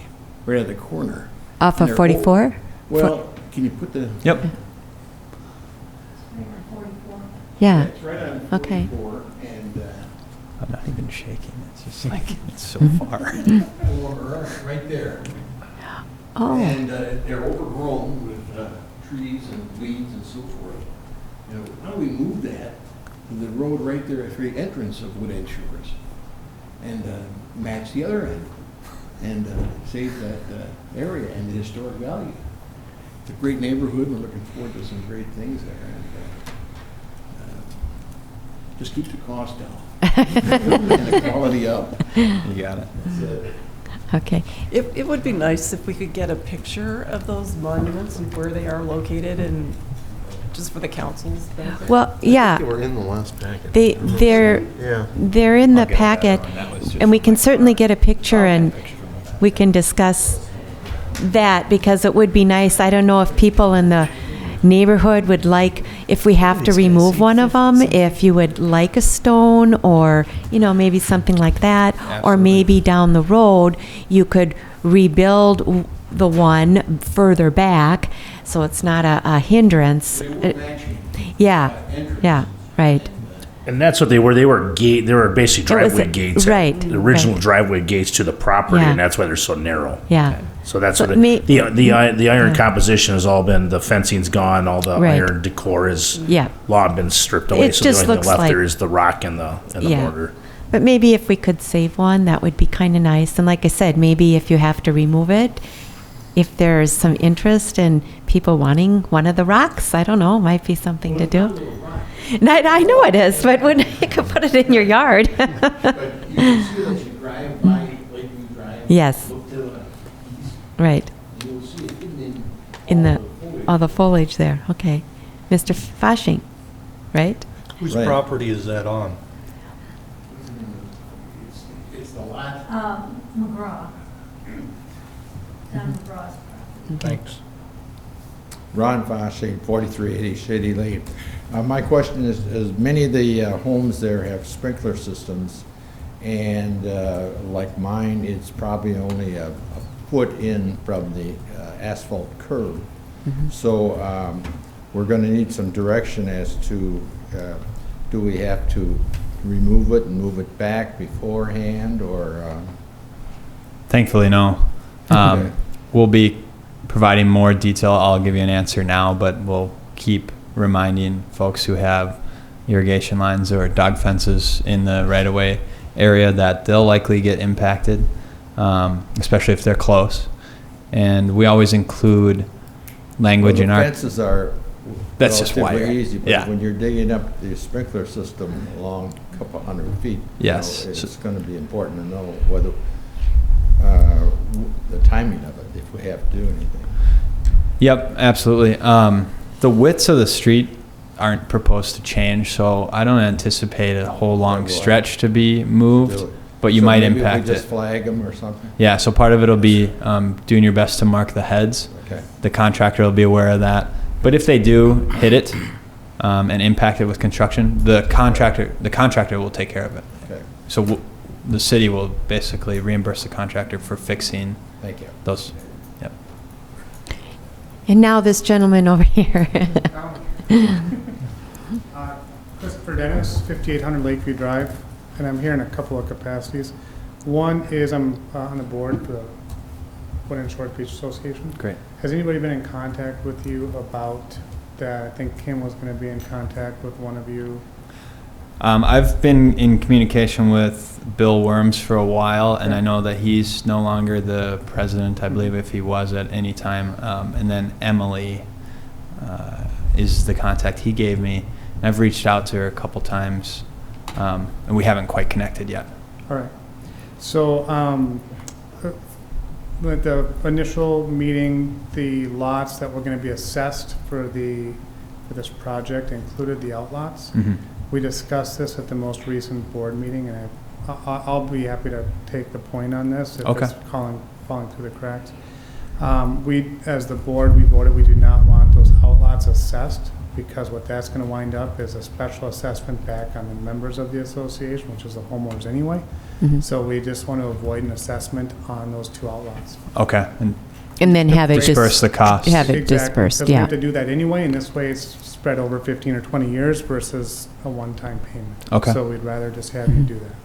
right at the corner. Off of They're 44? Well, can you put the... Yep. Yeah. It's right on 44, Okay. and... I'm not even shaking. It's just like, it's so Mm-hmm. far. right there. Oh. And they're overgrown with trees and weeds and so forth. How do we move that to the road right there at the entrance of Wood Shores and match the other end and save that area and the historic value? It's a great neighborhood. We're looking forward to some great things there. And, Just keep the cost down. And the quality up. You got it. Okay. It would be nice if we could get a picture of those monuments and where they are located, and just for the council's benefit. Well, yeah. They were in the last packet. They're in the packet, and we can certainly get a picture and we can discuss that, because it would be nice. I don't know if people in the neighborhood would like, if we have to remove one of them, if you would like a stone or, maybe something like that. Or maybe down the road, you could rebuild the one further back so it's not a hindrance. Yeah, right. And that's what they were. They were basically driveway gates. Right. The original driveway gates to the property, Yeah. and that's why they're so narrow. Yeah. So that's So what the iron composition has all been. The fencing's gone. All the Right. iron decor is Yeah. long been stripped away. It So just the only looks thing left like- there is the rock and the mortar. But maybe if we could save one, that would be kind of nice. And like I said, maybe if you have to remove it, if there's some interest in people wanting one of the rocks, I don't know, might be something to do. And I know it is, but when you could put it in your yard. But you can see that you drive by Lakeview Drive. Yes. Look to the east, Right. you'll see it hidden In all the, all the foliage there. Okay. Mr. Fasching, right? Whose Right. property is that on? It's the lot. McGraw. Down McGraw's property. Thanks. Ron Fauske, 4380 Shady Lane. My question is many of the homes there have sprinkler systems, and like mine, it's probably only a foot in from the asphalt curb. So we're going to need some direction as to, do we have to remove it and move it back beforehand, or? Thankfully, no. Okay. We'll be providing more detail. I'll give you an answer now, but we'll keep reminding folks who have irrigation lines or dog fences in the right-of-way area that they'll likely get impacted, especially if they're close. And we always include language in our... Fences are That's just relatively wire. easy, but Yeah. when you're digging up the sprinkler system along a couple hundred feet, Yes. it's going to be important to know whether the timing of it, if we have to do anything. Yep, absolutely. The widths of the street aren't proposed to change, so I don't anticipate a whole long stretch to be moved, but you So might maybe impact we just it. flag them or something? Yeah, so part of it will be doing your best to mark the heads. Okay. The contractor will be aware of that. But if they do hit it and impact it with construction, the contractor will take care of it. Okay. So the city will basically reimburse the contractor for fixing Thank you. those. Yep. And now this gentleman over here. Christopher Dennis, 5800 Lakeview Drive, and I'm here in a couple of capacities. One is I'm on the board for the Wood and Short Beach Association. Great. Has anybody been in contact with you about that? I think Kim was going to be in contact with one of you. I've been in communication with Bill Worms for a while, and I know that he's no longer the president, I believe, if he was at any time. And then Emily is the contact he gave me. And I've reached out to her a couple times, and we haven't quite connected yet. All right. So at the initial meeting, the lots that were going to be assessed for this project included the outlots. Mhm. We discussed this at the most recent board meeting, and I'll be happy to take the point on this if Okay. it's falling through the cracks. As the board, we voted we do not want those outlots assessed, because what that's going to wind up is a special assessment back on the members of the association, which is the homeowners anyway. So we just want to avoid an assessment on those two outlots. Okay. And then have it disperse the cost. Have it Exactly, dispersed, because we yeah. have to do that anyway, and this way it's spread over 15 or 20 years versus a one-time payment. Okay. So we'd rather just have you do that.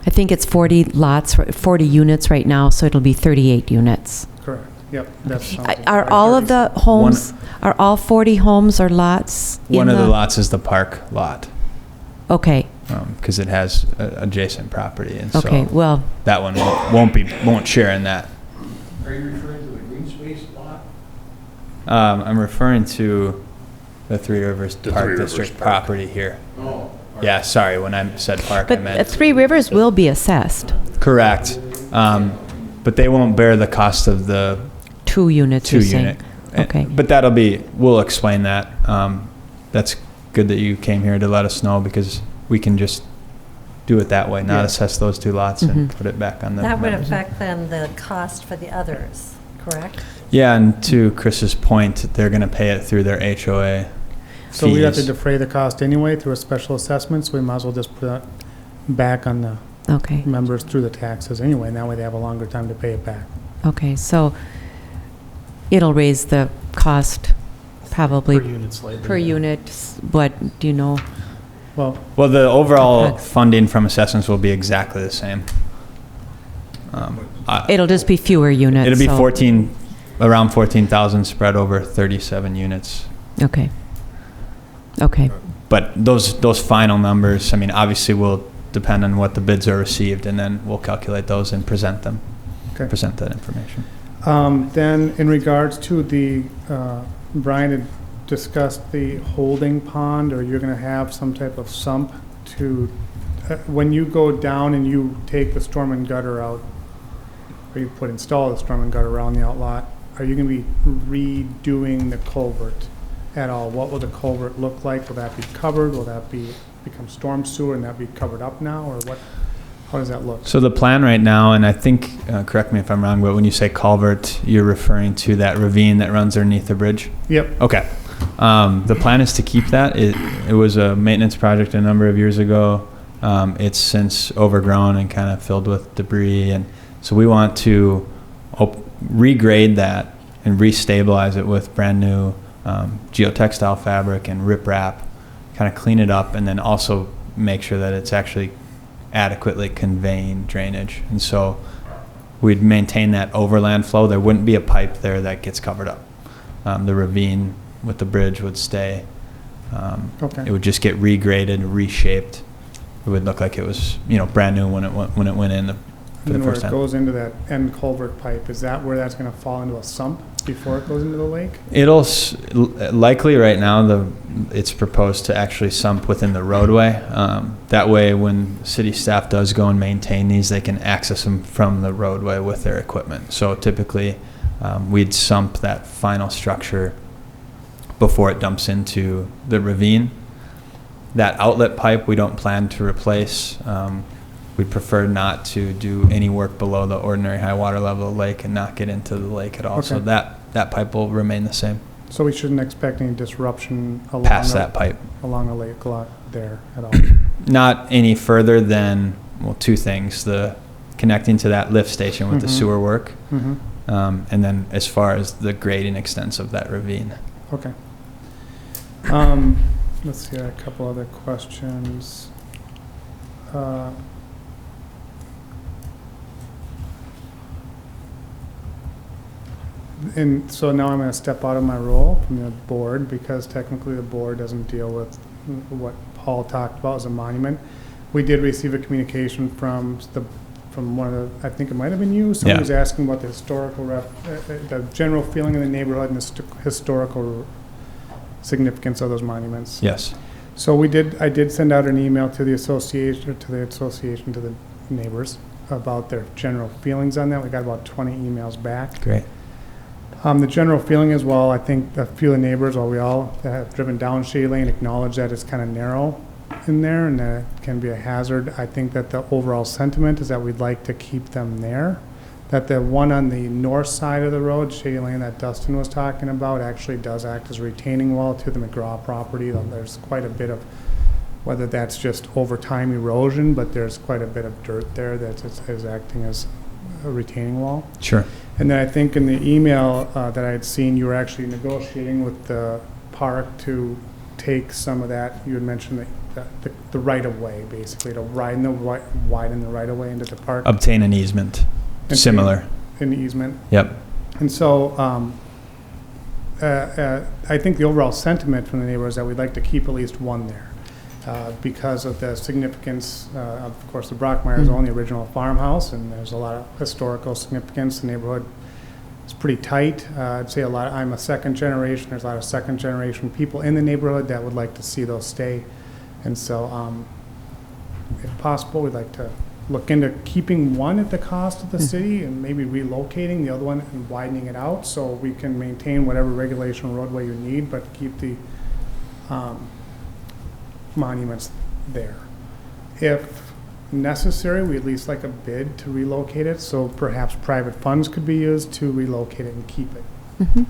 I think it's 40 lots, 40 units right now, so it'll be 38 units. Correct. Yep. That's Are all of the homes, are all 40 homes or lots in One of the lots is the park lot, Okay, because it has adjacent property, and okay, so well, that one won't share in that. Are you referring to the green space lot? I'm referring to the Three Rivers The Park Three Rivers District Park. property here. Oh, all Yeah, sorry, when I said park, I But meant. Three Rivers will be assessed, Correct. But they won't bear the cost of the 2 units, you're saying. two-unit. Okay. But we'll explain that. That's good that you came here to let us know, because we can just do it that way, not Yeah. assess those 2 lots and Mhm. put it back on the That would members. affect then the cost for the others, correct? Yeah, and to Chris's point, they're going to pay it through their HOA So we have to fees. defray the cost anyway through a special assessment, so we might as well just put that back on the Okay, members through the taxes anyway, and that way they have a longer time to pay it back. okay, so it'll raise the cost probably Per unit slightly. per unit, what, do you know? Well, Well, the overall Approx. funding from assessments will be exactly the same. It'll just be fewer units. It'll be so- around 14,000 spread over 37 units. Okay. Okay, But those final numbers, I mean, obviously will depend on what the bids are received, and then we'll calculate those and present them, okay. present that information. Then in regards to the, Brian had discussed the holding pond, or you're gonna have some type of sump to, when you go down and you take the storm and gutter out, or you install the storm and gutter around the outlot, are you gonna be redoing the culvert at all? What will the culvert look like? Will that be covered? Will that become storm sewer and that be covered up now, or what? How does that look? So the plan right now, and I think, correct me if I'm wrong, but when you say culvert, you're referring to that ravine that runs underneath the bridge? Yep. Okay. The plan is to keep that. It was a maintenance project a number of years ago. It's since overgrown and kind of filled with debris, and so we want to regrade that and restabilize it with brand new geotextile fabric and riprap, kind of clean it up, and then also make sure that it's actually adequately conveying drainage. And so we'd maintain that overland flow. There wouldn't be a pipe there that gets covered up. The ravine with the bridge would stay. Okay. It would just get regraded, reshaped. It would look like it was, brand new when it went in for And the then where first it time. goes into that end culvert pipe, is that where that's gonna fall into a sump before it goes into the lake? It'll likely right now it's proposed to actually sump within the roadway. That way, when city staff does go and maintain these, they can access them from the roadway with their equipment. So typically, we'd sump that final structure before it dumps into the ravine. That outlet pipe we don't plan to replace. We'd prefer not to do any work below the ordinary high water level of the lake and not get into the lake at all. So Okay. that pipe will remain the same. So we shouldn't expect any disruption along Past that pipe. along the lake lot there at all? Not any further than, well, 2 things. The connecting to that lift station with the Mhm. sewer work. Mm-hmm. And then as far as the grading extents of that ravine. Okay. Let's see, a couple other questions. And so now I'm going to step out of my role from the board, because technically the board doesn't deal with what Paul talked about as a monument. We did receive a communication from one of the, I think it might have been you, somebody was asking about the historical, the general feeling of the neighborhood and the historical significance of those monuments. Yes. So I did send out an email to the association, to the neighbors about their general feelings on that. We got about 20 emails back. Great. The general feeling is, well, I think a few of the neighbors, well, we all that have driven down Shady Lane acknowledge that it's kind of narrow in there and that it can be a hazard. I think that the overall sentiment is that we'd like to keep them there. That the one on the north side of the road, Shady Lane, that Dustin was talking about, actually does act as a retaining wall to the McGraw property. There's quite a bit of, whether that's just over time erosion, but there's quite a bit of dirt there that is acting as a retaining wall. Sure. And then I think in the email that I had seen, you were actually negotiating with the park to take some of that. You had mentioned the right-of-way, basically, to widen the right-of-way into the park. Obtain an easement. Similar. An easement. Yep. And so I think the overall sentiment from the neighbors is that we'd like to keep at least one there. Because of the significance, of course, the Brockmeyers own the original farmhouse, and there's a lot of historical significance. The neighborhood is pretty tight. I'd say I'm a second generation. There's a lot of second generation people in the neighborhood that would like to see those stay. And so, if possible, we'd like to look into keeping one at the cost of the city and maybe relocating the other one and widening it out so we can maintain whatever regulation roadway you need, but keep the monuments there. If necessary, we at least like a bid to relocate it, so perhaps private funds could be used to relocate it and keep it. Mhm.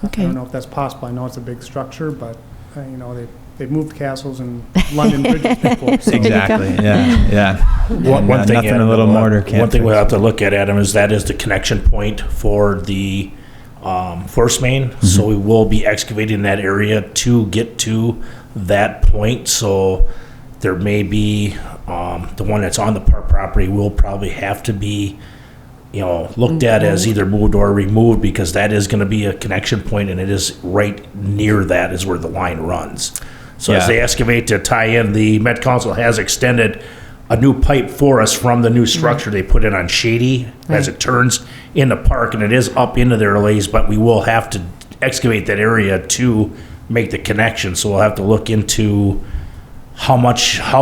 Okay. I don't know if that's possible. I know it's a big structure, but, you know, they've moved castles and London bridges before. So. Exactly, yeah. One thing, nothing Adam, a little mortar can't one thing we'll fix. have to look at, Adam, is that is the connection point for the force main. So we will be excavating that area to get to that point. So there may be the one that's on the park property will probably have to be, you know, looked at as either moved or removed, because that is going to be a connection point, and it is right near that is where the line runs. So as they excavate to tie in, the Met Council has extended a new pipe for us from the new structure they put in on Shady as it turns in the park, and it is up into their lays, but we will have to excavate that area to make the connection. So we'll have to look into how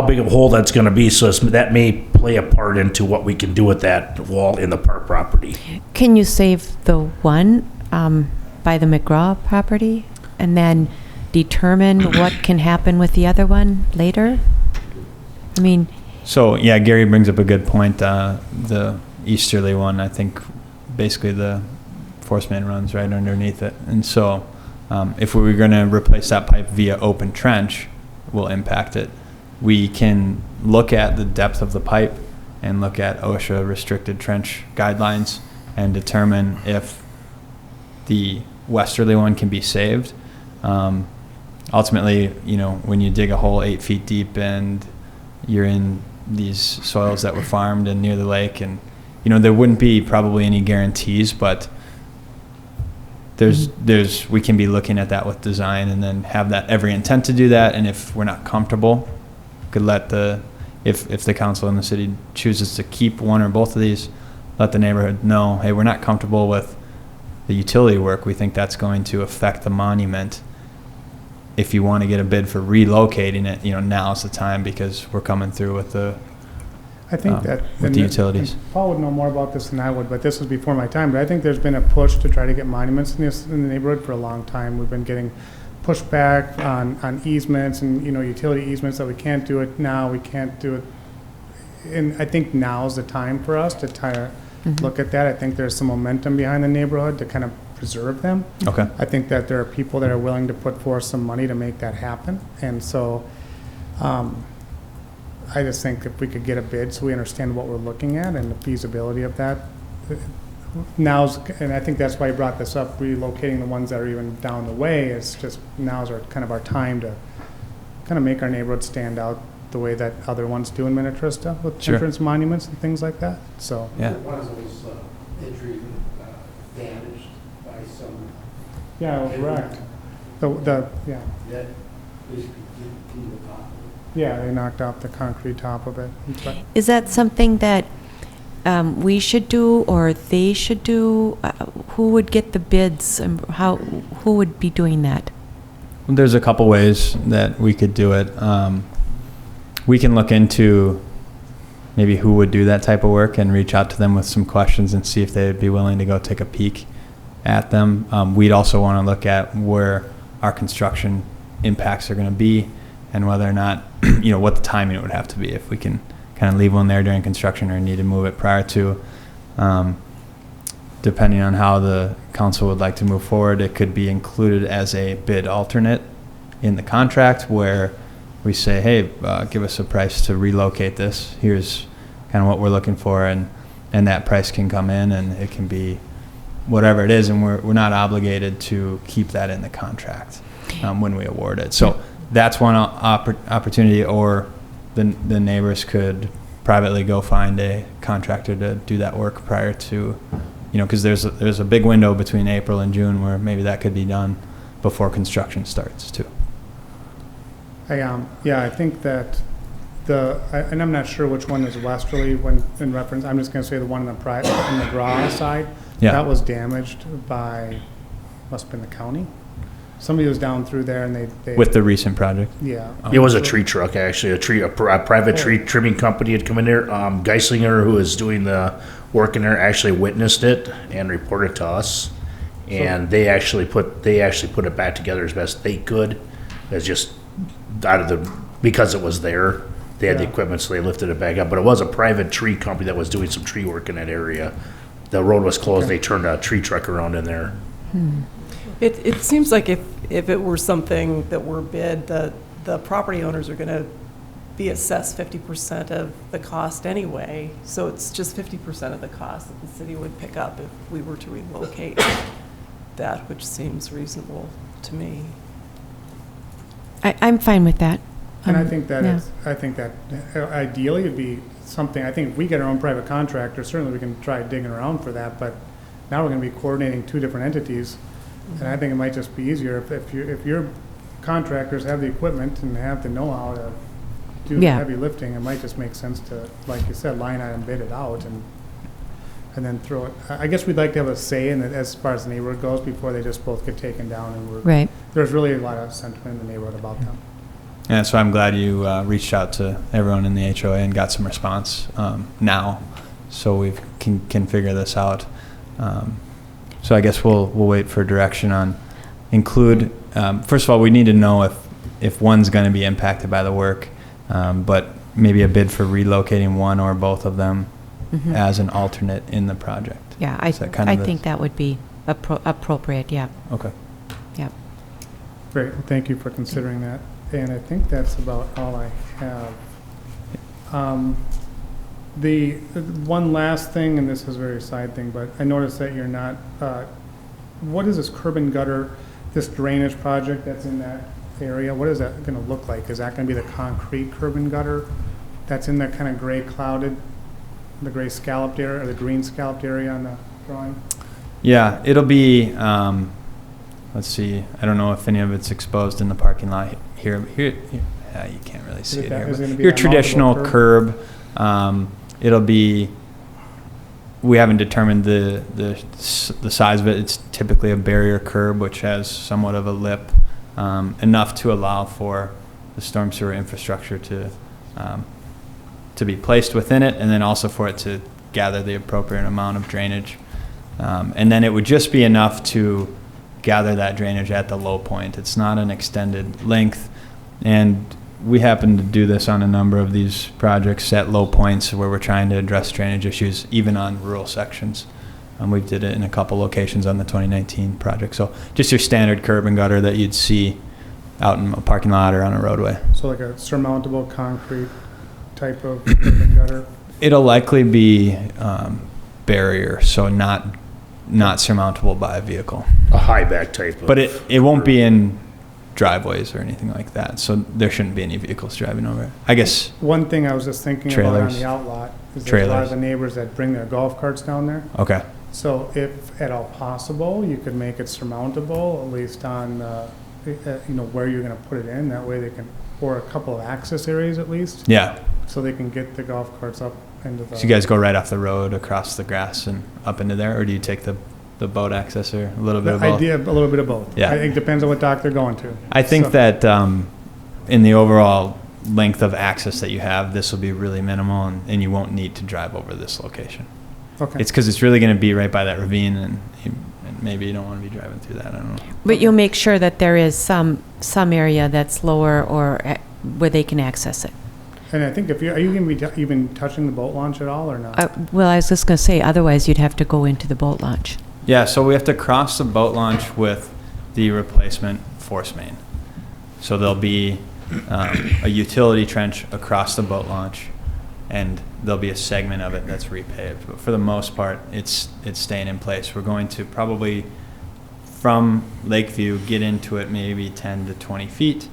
big of a hole that's going to be. So that may play a part into what we can do with that wall in the park property. Can you save the one by the McGraw property and then determine what can happen with the other one later? I mean... So, yeah, Gary brings up a good point. The easterly one, I think, basically the force main runs right underneath it. And so if we were going to replace that pipe via open trench, will impact it. We can look at the depth of the pipe and look at OSHA restricted trench guidelines and determine if the westerly one can be saved. Ultimately, you know, when you dig a hole 8 feet deep and you're in these soils that were farmed and near the lake, and you know, there wouldn't be probably any guarantees, but we can be looking at that with design and then have that every intent to do that. And if we're not comfortable, could let if the council and the city chooses to keep one or both of these, let the neighborhood know, hey, we're not comfortable with the utility work. We think that's going to affect the monument. If you want to get a bid for relocating it, you know, now's the time, because we're coming through with the I think that with the utilities. Paul would know more about this than I would, but this was before my time. But I think there's been a push to try to get monuments in the neighborhood for a long time. We've been getting pushback on easements and, you know, utility easements, that we can't do it now, we can't do it. And I think now's the time for us to try to look at that. I think there's some momentum behind the neighborhood to kind of preserve them. Okay. I think that there are people that are willing to put forth some money to make that happen. And so I just think if we could get a bid so we understand what we're looking at and the feasibility of that. And I think that's why I brought this up, relocating the ones that are even down the way. It's just now's our time to kind of make our neighborhood stand out the way that other ones do in Minnetrista with entrance monuments and things like that. So yeah. One of those entries damaged by some. Yeah, it was wrecked. Yeah. That basically did the top. Yeah, they knocked off the concrete top of it. Is that something that we should do or they should do? Who would get the bids and who would be doing that? There's a couple ways that we could do it. We can look into maybe who would do that type of work and reach out to them with some questions and see if they would be willing to go take a peek at them. We'd also want to look at where our construction impacts are going to be and whether or not, you know, what the timing would have to be, if we can kind of leave one there during construction or need to move it prior to. Depending on how the council would like to move forward, it could be included as a bid alternate in the contract where we say, hey, give us a price to relocate this. Here's kind of what we're looking for, and that price can come in, and it can be whatever it is, and we're not obligated to keep that in the contract when we award it. So that's one opportunity, or the neighbors could privately go find a contractor to do that work prior to, you know, because there's a big window between April and June where maybe that could be done before construction starts too. I think that and I'm not sure which one is westerly when in reference. I'm just going to say the one on the Graw side. Yeah. That was damaged by, must have been the county. somebody was down through there and they. With the recent project? Yeah. It was a tree truck, actually, a private tree trimming company had come in there. Geislinger, who is doing the work in there, actually witnessed it and reported to us. And they actually put it back together as best they could. It's just because it was there, they had the equipment, so they lifted it back up. But it was a private tree company that was doing some tree work in that area. The road was closed, they turned a tree truck around in there. It seems like if it were something that were bid, the property owners are going to be assessed 50% of the cost anyway. So it's just 50% of the cost that the city would pick up if we were to relocate that, which seems reasonable to me. I'm fine with that. And I think that ideally it'd be something, I think if we get our own private contractor, certainly we can try digging around for that, but now we're going to be coordinating two different entities. And I think it might just be easier if your contractors have the equipment and have the know-how to do the heavy lifting, it might just make sense to, like you said, line item bid it out and then throw it. I guess we'd like to have a say in it as far as the neighborhood goes before they just both get taken down. And there's really a lot of sentiment in the neighborhood about them. Yeah, so I'm glad you reached out to everyone in the HOA and got some response now, so we can figure this out. So I guess we'll wait for direction on include. First of all, we need to know if one's going to be impacted by the work, but maybe a bid for relocating one or both of them as an alternate in the project. Yeah, I think that would be appropriate. Yeah. Okay. Yeah. Great. Thank you for considering that. And I think that's about all I have. The one last thing, and this is a very side thing, but I noticed that you're not, what is this curb and gutter, this drainage project that's in that area? What is that going to look like? Is that going to be the concrete curb and gutter that's in that kind of gray clouded, the gray scalloped area, or the green scalloped area on the drawing? Yeah, it'll be, let's see, I don't know if any of it's exposed in the parking lot here. You can't really see it here. But your traditional curb, it'll be, we haven't determined the size of it. It's typically a barrier curb, which has somewhat of a lip, enough to allow for the storm sewer infrastructure to be placed within it, and then also for it to gather the appropriate amount of drainage. And then it would just be enough to gather that drainage at the low point. It's not an extended length, and we happen to do this on a number of these projects at low points where we're trying to address drainage issues, even on rural sections. We did it in a couple locations on the 2019 project. So just your standard curb and gutter that you'd see out in a parking lot or on a roadway. So like a surmountable concrete type of curb and gutter? It'll likely be barrier, so not surmountable by a vehicle. A high back type. But it won't be in driveways or anything like that, so there shouldn't be any vehicles driving over it. I guess one thing I was just thinking about on the outlot is there's a lot of the neighbors that bring their golf carts down there. Okay. So if at all possible, you could make it surmountable, at least on where you're going to put it in. That way they can, or a couple of access areas at least. Yeah. So they can get the golf carts up into the. So you guys go right off the road across the grass and up into there, or do you take the boat access, or a little bit of both? Idea, a little bit of both. Yeah. I think it depends on what dock they're going to. I think that in the overall length of access that you have, this will be really minimal, and you won't need to drive over this location. Okay. It's because it's really going to be right by that ravine, and maybe you don't want to be driving through that. I don't know. But you'll make sure that there is some area that's lower or where they can access it. And I think are you going to be even touching the boat launch at all or not? Well, I was just going to say, otherwise you'd have to go into the boat launch. Yeah, so we have to cross the boat launch with the replacement force main. So there'll be a utility trench across the boat launch, and there'll be a segment of it that's repaved. But for the most part, it's staying in place. We're going to probably, from Lakeview, get into it maybe 10 to 20 feet,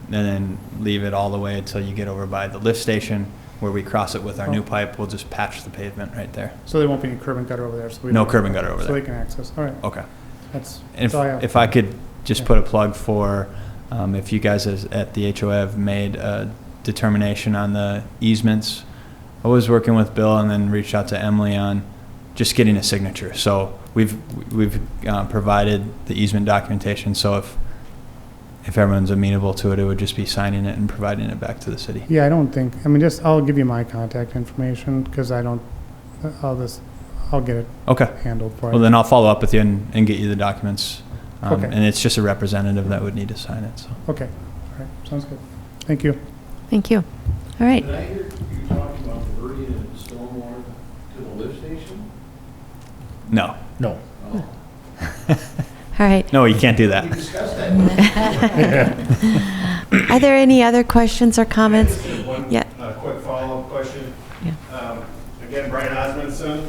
and then leave it all the way until you get over by the lift station, where we cross it with our new pipe. We'll just patch the pavement right there. So there won't be any curb and gutter over there? So No curb and gutter over there. So they can access. All right. Okay. That's if, all I have. If I could just put a plug for, if you guys at the HOA have made a determination on the easements, I was working with Bill and then reached out to Emily on just getting a signature. So we've provided the easement documentation. So if everyone's amenable to it, it would just be signing it and providing it back to the city. Yeah, I don't think, I mean, I'll give you my contact information, because I'll get it Okay. handled for you. Well, then I'll follow up with you and get you the documents. Okay. And it's just a representative that would need to sign it, so. Okay, all right, sounds good. Thank you. Thank you. All right. Did I hear you talking about diverting the stormwater to the lift station? No. No. Oh. All right. No, you can't do that. We discussed that. Are there any other questions or comments? One Yeah. quick follow-up question. Yeah. Again, Brian Osmondson,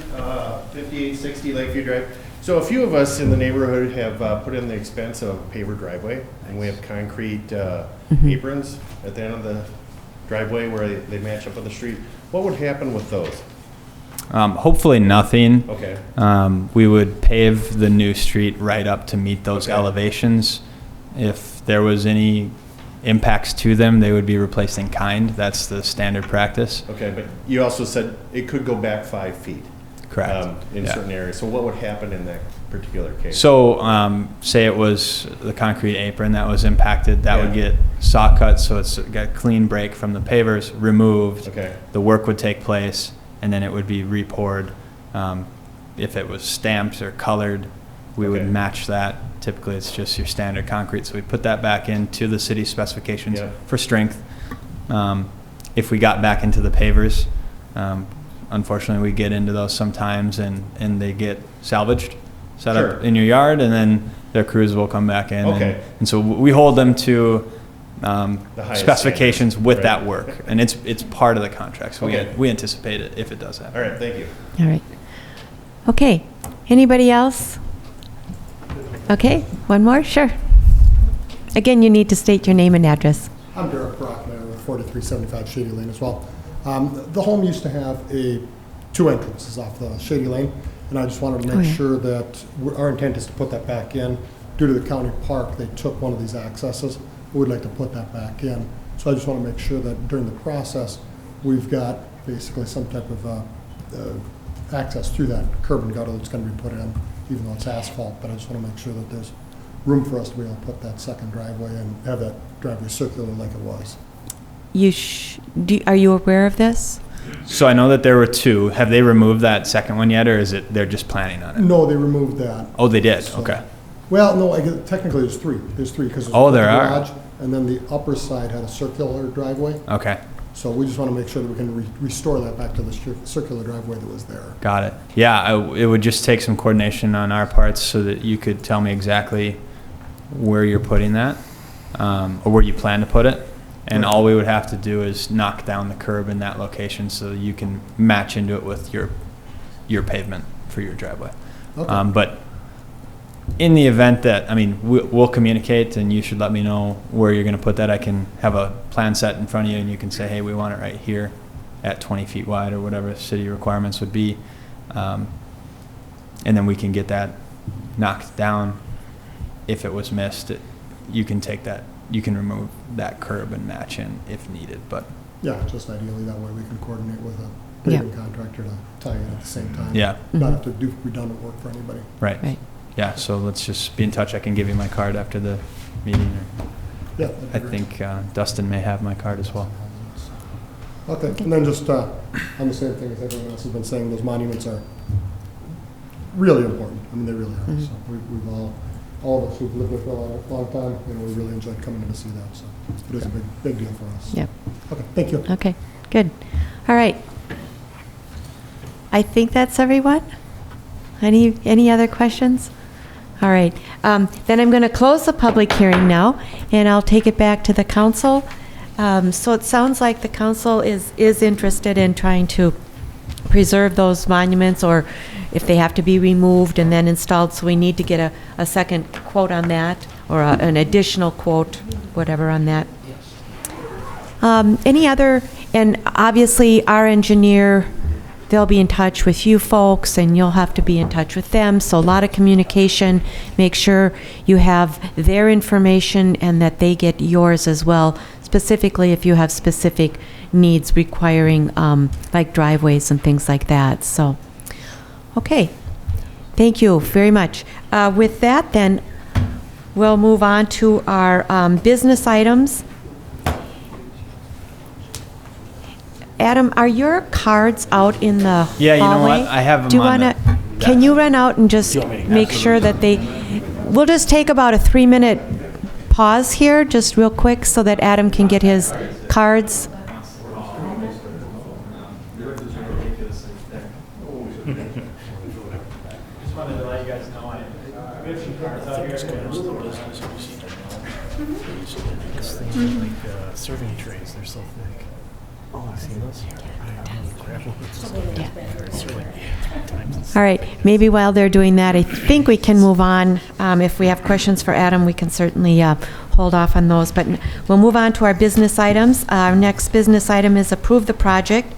5860 Lakeview Drive. So a few of us in the neighborhood have put in the expense of a paver driveway, and we have concrete aprons at the end of the driveway where they match up with the street. What would happen with those? Hopefully nothing. Okay. We would pave the new street right up to meet those elevations. If there was any impacts to them, they would be replaced in kind. That's the standard practice. Okay, but you also said it could go back 5 feet. Correct. In Yeah. certain areas. So what would happen in that particular case? So, say it was the concrete apron that was impacted, that would Yeah. get saw cut, so it's got clean break from the pavers, removed. Okay. The work would take place, and then it would be repoured. If it was stamped or colored, we would Okay. match that. Typically, it's just your standard concrete, so we put that back into the city specifications Yeah. for strength. If we got back into the pavers, unfortunately, we get into those sometimes, and they get salvaged, set Sure. up in your yard, and then their crews will come back in. Okay. And so we hold them to highest specifications standards, with right. that work, and it's part of the contract, so Okay. we anticipate it if it does happen. All right, thank you. All right. Okay. Anybody else? Okay, one more? Sure. Again, you need to state your name and address. I'm Derek Brockman with 4375 Shady Lane as well. The home used to have two entrances off the Shady Lane, and I just wanted to make sure that our intent is to put that back in. Due to the county park, they took one of these accesses. We'd like to put that back in. So I just want to make sure that during the process, we've got basically some type of access through that curb and gutter that's going to be put in, even though it's asphalt. But I just want to make sure that there's room for us to be able to put that second driveway and have that driveway circular like it was. Are you aware of this? So I know that there were two. Have they removed that second one yet, or is it they're just planning on it? No, they removed that. Oh, they did? So- Okay. Well, no, I guess technically there's three. There's three because Oh, there the are. garage, and then the upper side had a circular driveway. Okay. So we just want to make sure that we can restore that back to the circular driveway that was there. Got it. Yeah, it would just take some coordination on our parts so that you could tell me exactly where you're putting that, or where you plan to put it. And all we would have to do is knock down the curb in that location so you can match into it with your pavement for your driveway. Okay. But in the event that, I mean, we'll communicate and you should let me know where you're going to put that. I can have a plan set in front of you and you can say, hey, we want it right here at 20 feet wide or whatever city requirements would be. And then we can get that knocked down. If it was missed, you can take that, you can remove that curb and match in if needed, but. Yeah, just ideally that way we can coordinate with a paving contractor to tie in at the same time. Yeah. Not have to do redundant work for anybody. Right. Yeah, so let's just be in touch. I can give you my card after the meeting. Yeah, I that'd be think Dustin may have my card as well. Okay, and then just on the same thing as everyone else has been saying, those monuments are really important. I mean, they really are. So we've all of us who've lived there for a long time, we really enjoyed coming in to see that. So it is a big deal for us. Yep. Okay, thank you. Okay, good. All right. I think that's everyone. Any other questions? All right. Then I'm going to close the public hearing now, and I'll take it back to the council. So it sounds like the council is interested in trying to preserve those monuments, or if they have to be removed and then installed. So we need to get a second quote on that, or an additional quote, whatever on that. Any other, and obviously our engineer, they'll be in touch with you folks, and you'll have to be in touch with them. So a lot of communication. Make sure you have their information and that they get yours as well, specifically if you have specific needs requiring like driveways and things like that. So, okay. Thank you very much. With that, then, we'll move on to our business items. Adam, are your cards out in the hallway? Yeah, you know what? I have them Do you on wanna? the Can you run out and just Do you want me to- make sure that they? We'll just take about a 3-minute pause here, just real quick, so that Adam can get his cards. Serving trays, they're so thick. Oh, I see those here. All right, maybe while they're doing that, I think we can move on. If we have questions for Adam, we can certainly hold off on those. But we'll move on to our business items. Our next business item is approve the project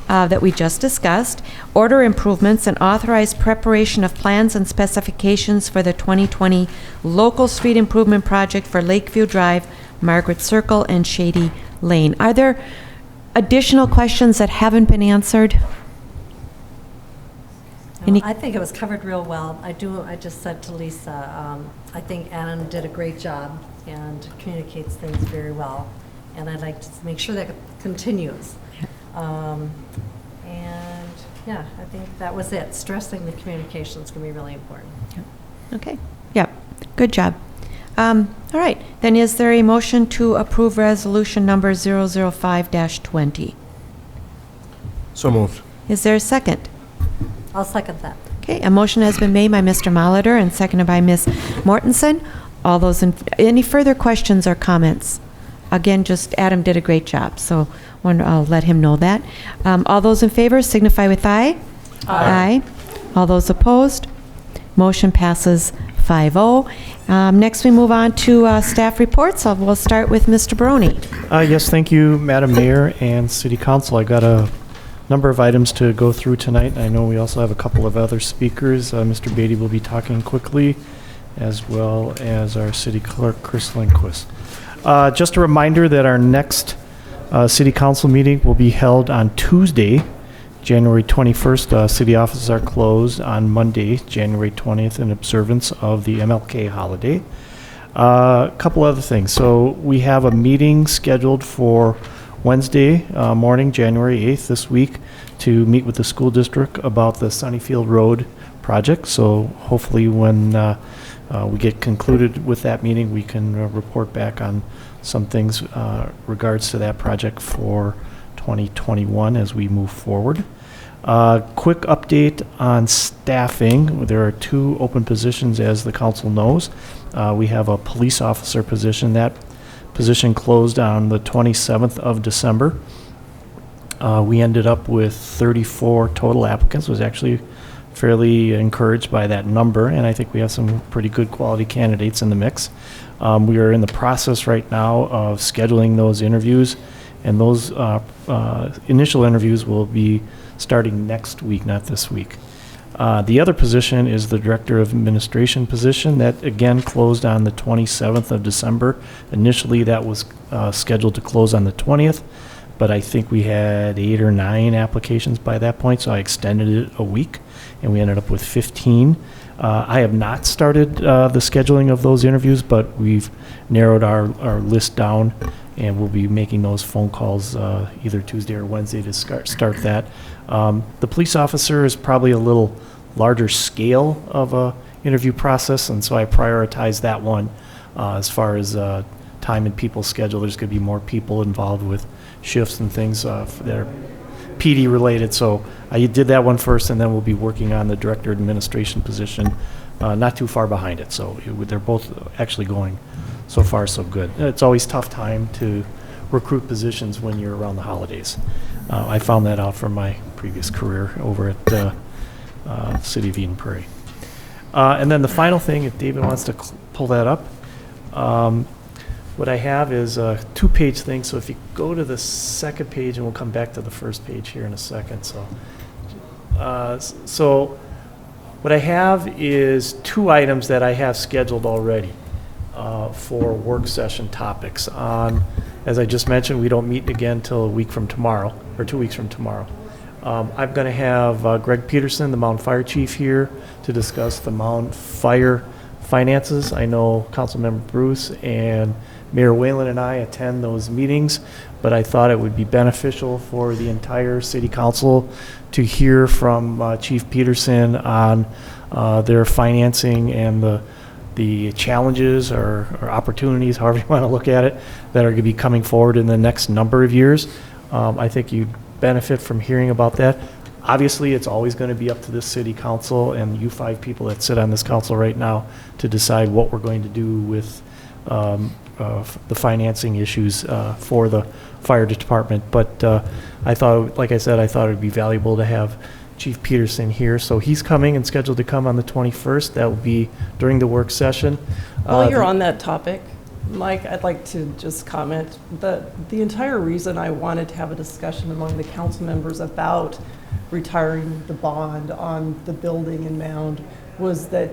that we just discussed, order improvements, and authorize preparation of plans and specifications for the 2020 local street improvement project for Lakeview Drive, Margaret Circle, and Shady Lane. Are there additional questions that haven't been answered? I think it was covered real well. I just said to Lisa, I think Adam did a great job and communicates things very well. And I'd like to make sure that continues. And yeah, I think that was it. Stressing the communication is going to be really important. Okay, yep, good job. All right, then is there a motion to approve resolution number 005-20? So moved. Is there a second? I'll second that. Okay, a motion has been made by Mr. Molitor and seconded by Ms. Mortenson. All those any further questions or comments? Again, just Adam did a great job, so I'll let him know that. All those in favor signify with aye. Aye. All those opposed? Motion passes 5-0. Next, we move on to staff reports. We'll start with Mr. Barone. Yes, thank you, Madam Mayor and City Council. I got a number of items to go through tonight. I know we also have a couple of other speakers. Mr. Batty will be talking quickly, as well as our City Clerk, Kris Linquist. Just a reminder that our next City Council meeting will be held on Tuesday, January 21st. City offices are closed on Monday, January 20th, in observance of the MLK holiday. A couple other things. So we have a meeting scheduled for Wednesday morning, January 8th this week, to meet with the school district about the Sunnyfield Road project. So hopefully when we get concluded with that meeting, we can report back on some things regards to that project for 2021 as we move forward. Quick update on staffing. There are 2 open positions, as the council knows. We have a police officer position. That position closed on the 27th of December. We ended up with 34 total applicants. Was actually fairly encouraged by that number, and I think we have some pretty good quality candidates in the mix. We are in the process right now of scheduling those interviews, and those initial interviews will be starting next week, not this week. The other position is the Director of Administration position. That, again, closed on the 27th of December. Initially, that was scheduled to close on the 20th, but I think we had 8 or 9 applications by that point, so I extended it a week, and we ended up with 15. I have not started the scheduling of those interviews, but we've narrowed our list down, and we'll be making those phone calls either Tuesday or Wednesday to start that. The police officer is probably a little larger scale of a interview process, and so I prioritize that one as far as time and people schedule. There's going to be more people involved with shifts and things that are PD related, so I did that one first, and then we'll be working on the Director of Administration position not too far behind it. So they're both actually going so far so good. It's always tough time to recruit positions when you're around the holidays. I found that out from my previous career over at the City of Eden Prairie. And then the final thing, if David wants to pull that up, what I have is a 2-page thing. So if you go to the second page, and we'll come back to the first page here in a second. So what I have is 2 items that I have scheduled already for work session topics. As I just mentioned, we don't meet again until a week from tomorrow, or 2 weeks from tomorrow. I'm going to have Greg Peterson, the Mountain Fire Chief, here to discuss the Mountain Fire finances. I know Councilmember Bruce and Mayor Whalen and I attend those meetings, but I thought it would be beneficial for the entire city council to hear from Chief Peterson on their financing and the challenges or opportunities, however you want to look at it, that are going to be coming forward in the next number of years. I think you'd benefit from hearing about that. Obviously, it's always going to be up to the city council and you 5 people that sit on this council right now to decide what we're going to do with the financing issues for the fire department. But I thought, like I said, I thought it would be valuable to have Chief Peterson here. So he's coming and scheduled to come on the 21st. That will be during the work session. While you're on that topic, Mike, I'd like to just comment that the entire reason I wanted to have a discussion among the council members about retiring the bond on the building and mound was that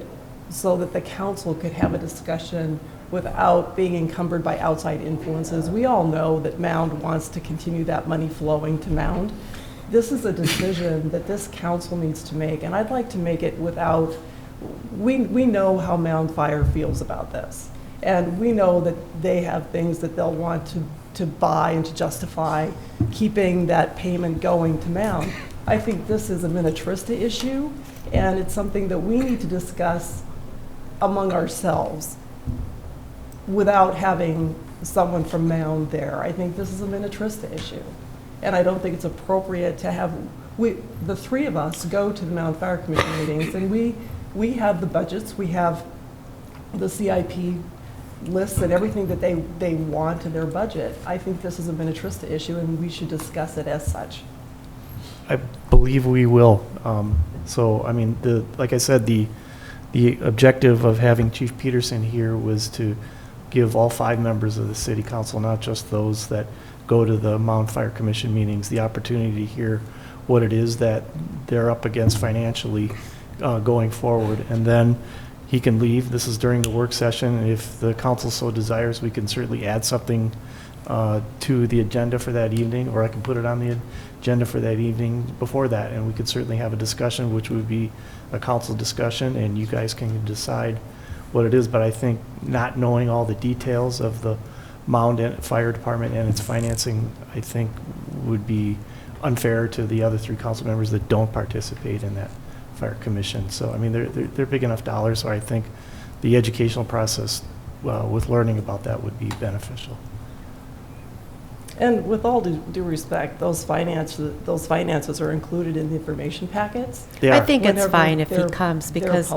so that the council could have a discussion without being encumbered by outside influences. We all know that Mound wants to continue that money flowing to Mound. This is a decision that this council needs to make, and I'd like to make it without, we know how Mound Fire feels about this. And we know that they have things that they'll want to buy and to justify keeping that payment going to Mound. I think this is a Minnetrista issue, and it's something that we need to discuss among ourselves without having someone from Mound there. I think this is a Minnetrista issue. And I don't think it's appropriate to have, the 3 of us go to the Mound Fire Commission meetings, and we have the budgets, we have the CIP lists and everything that they want in their budget. I think this is a Minnetrista issue, and we should discuss it as such. I believe we will. So, I mean, like I said, the objective of having Chief Peterson here was to give all 5 members of the city council, not just those that go to the Mound Fire Commission meetings, the opportunity to hear what it is that they're up against financially going forward. And then he can leave. This is during the work session. And if the council so desires, we can certainly add something to the agenda for that evening, or I can put it on the agenda for that evening before that, and we could certainly have a discussion, which would be a council discussion, and you guys can decide what it is. But I think not knowing all the details of the Mound Fire Department and its financing, I think would be unfair to the other 3 council members that don't participate in that fire commission. So, I mean, they're big enough dollars, so I think the educational process with learning about that would be beneficial. And with all due respect, those finances are included in the information packets. I think it's fine if he comes, because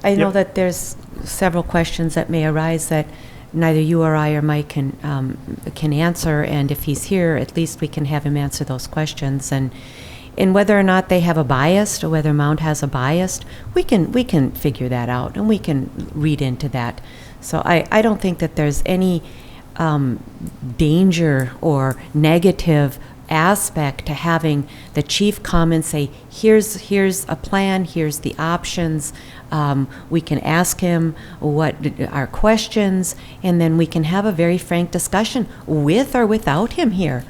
I know that there's several questions that may arise that neither you or I or Mike can answer, and if he's here, at least we can have him answer those questions. And whether or not they have a bias, or whether Mound has a bias, we can figure that out, and we can read into that. So I don't think that there's any danger or negative aspect to having the chief come and say, here's a plan, here's the options. We can ask him what our questions, and then we can have a very frank discussion with or without him here.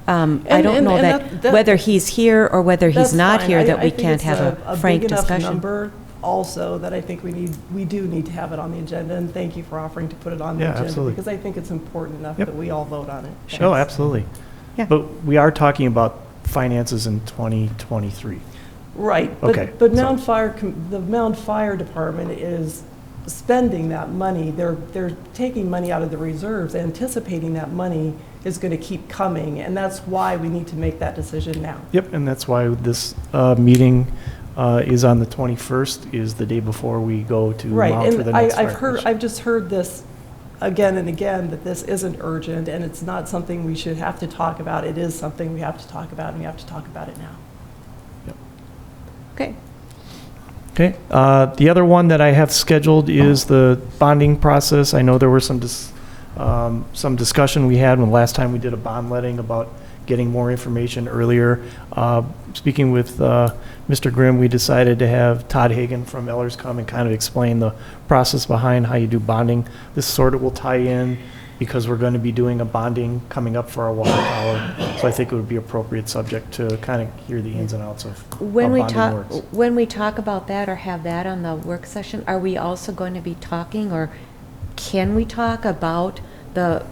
I don't know that whether he's here or whether he's not here, that we can't have a frank big enough discussion. Number also that I think we do need to have it on the agenda, and thank you for offering to put it on the agenda. Absolutely. Because I think it's important enough that we all vote on it. Thanks. Oh, absolutely. Yeah. But we are talking about finances in 2023. Right. Okay. But the Mound Fire Department is spending that money. They're taking money out of the reserves, anticipating that money is going to keep coming, and that's why we need to make that decision now. Yep, and that's why this meeting is on the 21st, is the day before we go to Mount for the next fire commission. I've just heard this again and again, that this isn't urgent, and it's not something we should have to talk about. It is something we have to talk about, and we have to talk about it now. Yep. Okay. Okay. The other one that I have scheduled is the bonding process. I know there were some discussion we had when last time we did a bond letting about getting more information earlier. Speaking with Mr. Grimm, we decided to have Todd Hagan from Ellers come and kind of explain the process behind how you do bonding. This sort of will tie in because we're going to be doing a bonding coming up for our water tower. So I think it would be appropriate subject to kind of hear the ins and outs of When how we bonding talk, works. when we talk about that or have that on the work session, are we also going to be talking, or can we talk about the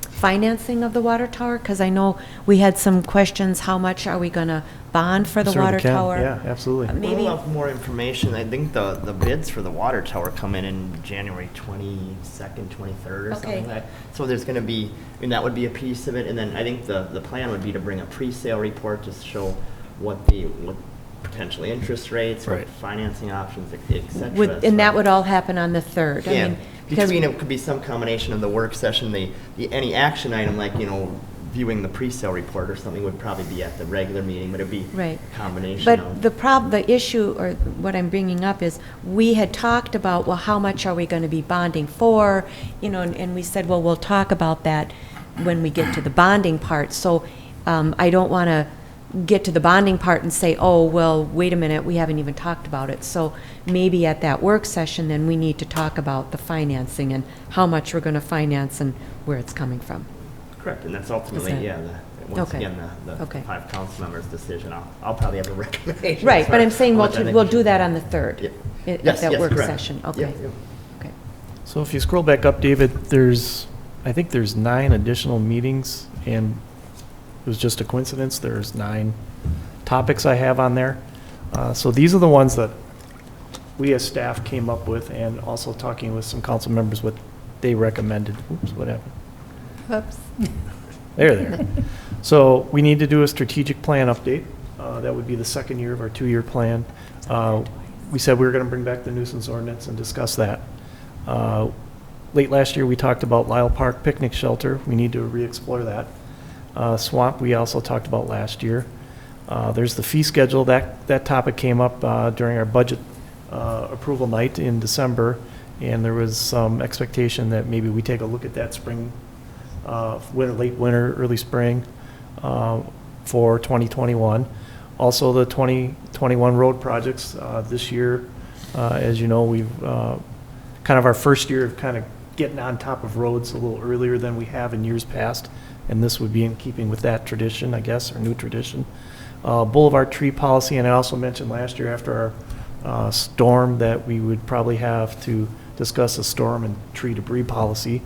financing of the water tower? Because I know we had some questions, how much are we going to bond for the Certainly water can. tower? Yeah, absolutely. Maybe- We'll have more information. I think the bids for the water tower come in January 22nd, 23rd or something Okay. like that. So there's going to be, that would be a piece of it. And then I think the plan would be to bring a pre-sale report to show what potentially interest rates, what Right. financing options, et cetera. And that would all happen on the 3rd? I Yeah, mean, because between, it could be some combination of the work session, any action item, like, viewing the pre-sale report or something would probably be at the regular meeting, but it'd be Right. a combination But of. the issue, or what I'm bringing up is, we had talked about, well, how much are we going to be bonding for? And we said, well, we'll talk about that when we get to the bonding part. So I don't want to get to the bonding part and say, oh, well, wait a minute, we haven't even talked about it. So maybe at that work session, then we need to talk about the financing and how much we're going to finance and where it's coming from. Correct, and that's ultimately, Is that- once Okay. again, the Okay. 5 council members' decision. I'll probably have a recommendation. Right, as but far I'm as saying how much I think we'll we do should- that on the 3rd. Yeah. At Yes, that yes, work correct. session, Yeah, okay. yeah. Okay. So if you scroll back up, David, I think there's 9 additional meetings, and it was just a coincidence, there's 9 topics I have on there. So these are the ones that we as staff came up with, and also talking with some council members, what they recommended. Oops, what happened? Whoops. There. So we need to do a strategic plan update. That would be the second year of our 2-year plan. We said we were going to bring back the nuisance ordinance and discuss that. Late last year, we talked about Lyle Park Picnic Shelter. We need to re-explore that. Swamp, we also talked about last year. There's the fee schedule. That topic came up during our budget approval night in December, and there was some expectation that maybe we take a look at that spring, late winter, early spring for 2021. Also, the 2021 road projects this year, as you know, we've kind of our first year of kind of getting on top of roads a little earlier than we have in years past, and this would be in keeping with that tradition, I guess, or new tradition. Boulevard tree policy, and I also mentioned last year after our storm that we would probably have to discuss a storm and tree debris policy.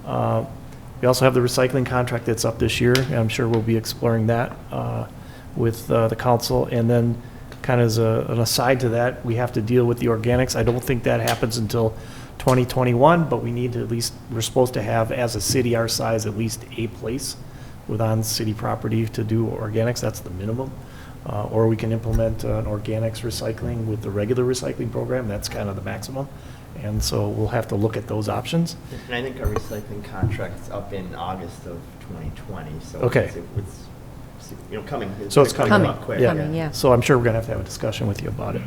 We also have the recycling contract that's up this year, and I'm sure we'll be exploring that with the council. And then kind of as an aside to that, we have to deal with the organics. I don't think that happens until 2021, but we need to we're supposed to have, as a city our size, at least a place within city property to do organics. That's the minimum. Or we can implement an organics recycling with the regular recycling program. That's kind of the maximum. And so we'll have to look at those options. And I think our recycling contract's up in August of 2020, so Okay. it's coming. So it's coming up quick. yeah. So I'm sure we're going to have a discussion with you about it.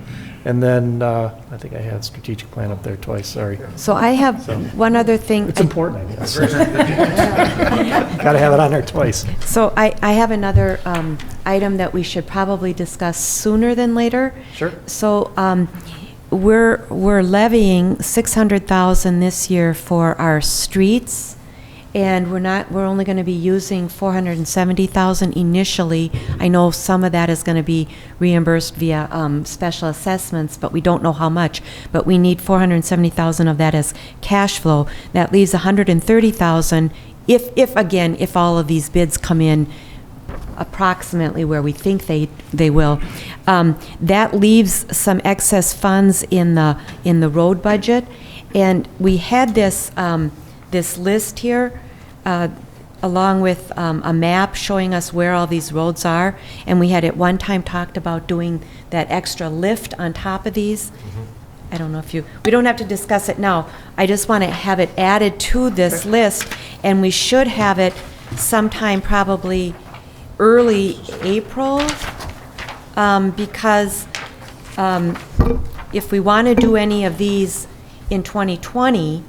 And then I think I had strategic plan up there twice, sorry. So I have So- one other thing. It's important, I guess. Got to have it on there twice. So I have another item that we should probably discuss sooner than later. Sure. So we're levying 600,000 this year for our streets, and we're only going to be using 470,000 initially. I know some of that is going to be reimbursed via special assessments, but we don't know how much. But we need 470,000 of that as cash flow. That leaves 130,000 if all of these bids come in approximately where we think they will. That leaves some excess funds in the road budget, and we had this list here along with a map showing us where all these roads are, and we had at one time talked about doing that extra lift on top of these. I don't know if we don't have to discuss it now. I just want to have it added to this list, and we should have it sometime probably early April, because if we want to do any of these in 2020,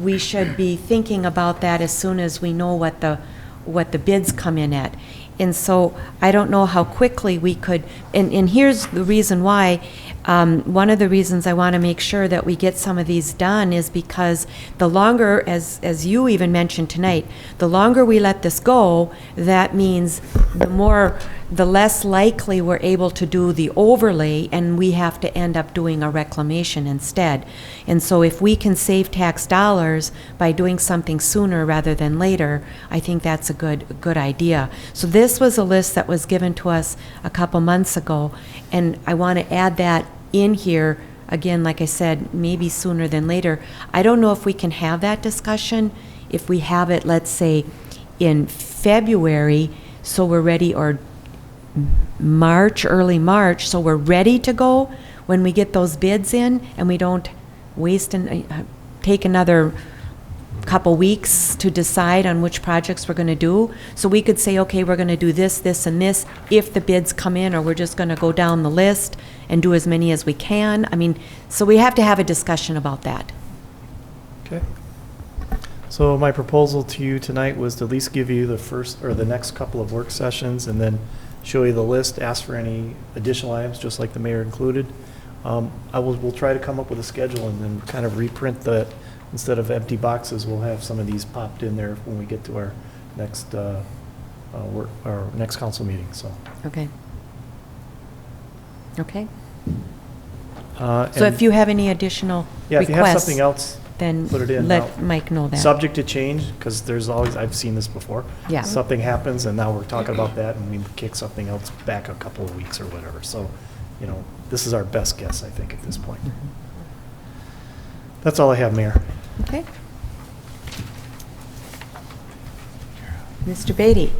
we should be thinking about that as soon as we know what the bids come in at. And so I don't know how quickly we could, and here's the reason why. One of the reasons I want to make sure that we get some of these done is because the longer, as you even mentioned tonight, the longer we let this go, that means the less likely we're able to do the overlay, and we have to end up doing a reclamation instead. And so if we can save tax dollars by doing something sooner rather than later, I think that's a good idea. So this was a list that was given to us a couple months ago, and I want to add that in here, again, like I said, maybe sooner than later. I don't know if we can have that discussion, if we have it, let's say, in February, so we're ready, or March, early March, so we're ready to go when we get those bids in, and we don't waste and take another couple weeks to decide on which projects we're going to do. So we could say, okay, we're going to do this, this, and this if the bids come in, or we're just going to go down the list and do as many as we can. I mean, so we have to have a discussion about that. Okay. So my proposal to you tonight was to at least give you the first or the next couple of work sessions, and then show you the list, ask for any additional items, just like the mayor included. We'll try to come up with a schedule and then kind of reprint that. Instead of empty boxes, we'll have some of these popped in there when we get to our next our next council meeting. So. Okay. Okay. So if you have any additional requests, if you have something else, then put it in. let Mike know that. Subject to change, because there's always, I've seen this before. Yeah. Something happens, and now we're talking about that, and we kick something else back a couple of weeks or whatever. So, this is our best guess, I think, at this point. That's all I have, Mayor. Okay. Mr. Batty.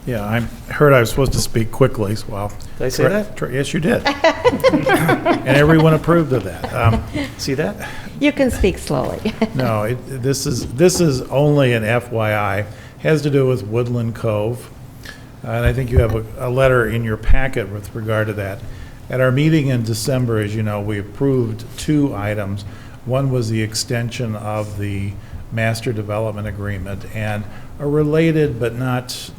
Yeah, I heard I was supposed to speak quickly. Well, did I say that? Yes, you did. And everyone approved of that. See that? You can speak slowly. No, this is only an FYI. It has to do with Woodland Cove. And I think you have a letter in your packet with regard to that. At our meeting in December, as you know, we approved 2 items. One was the extension of the master development agreement, and a related but not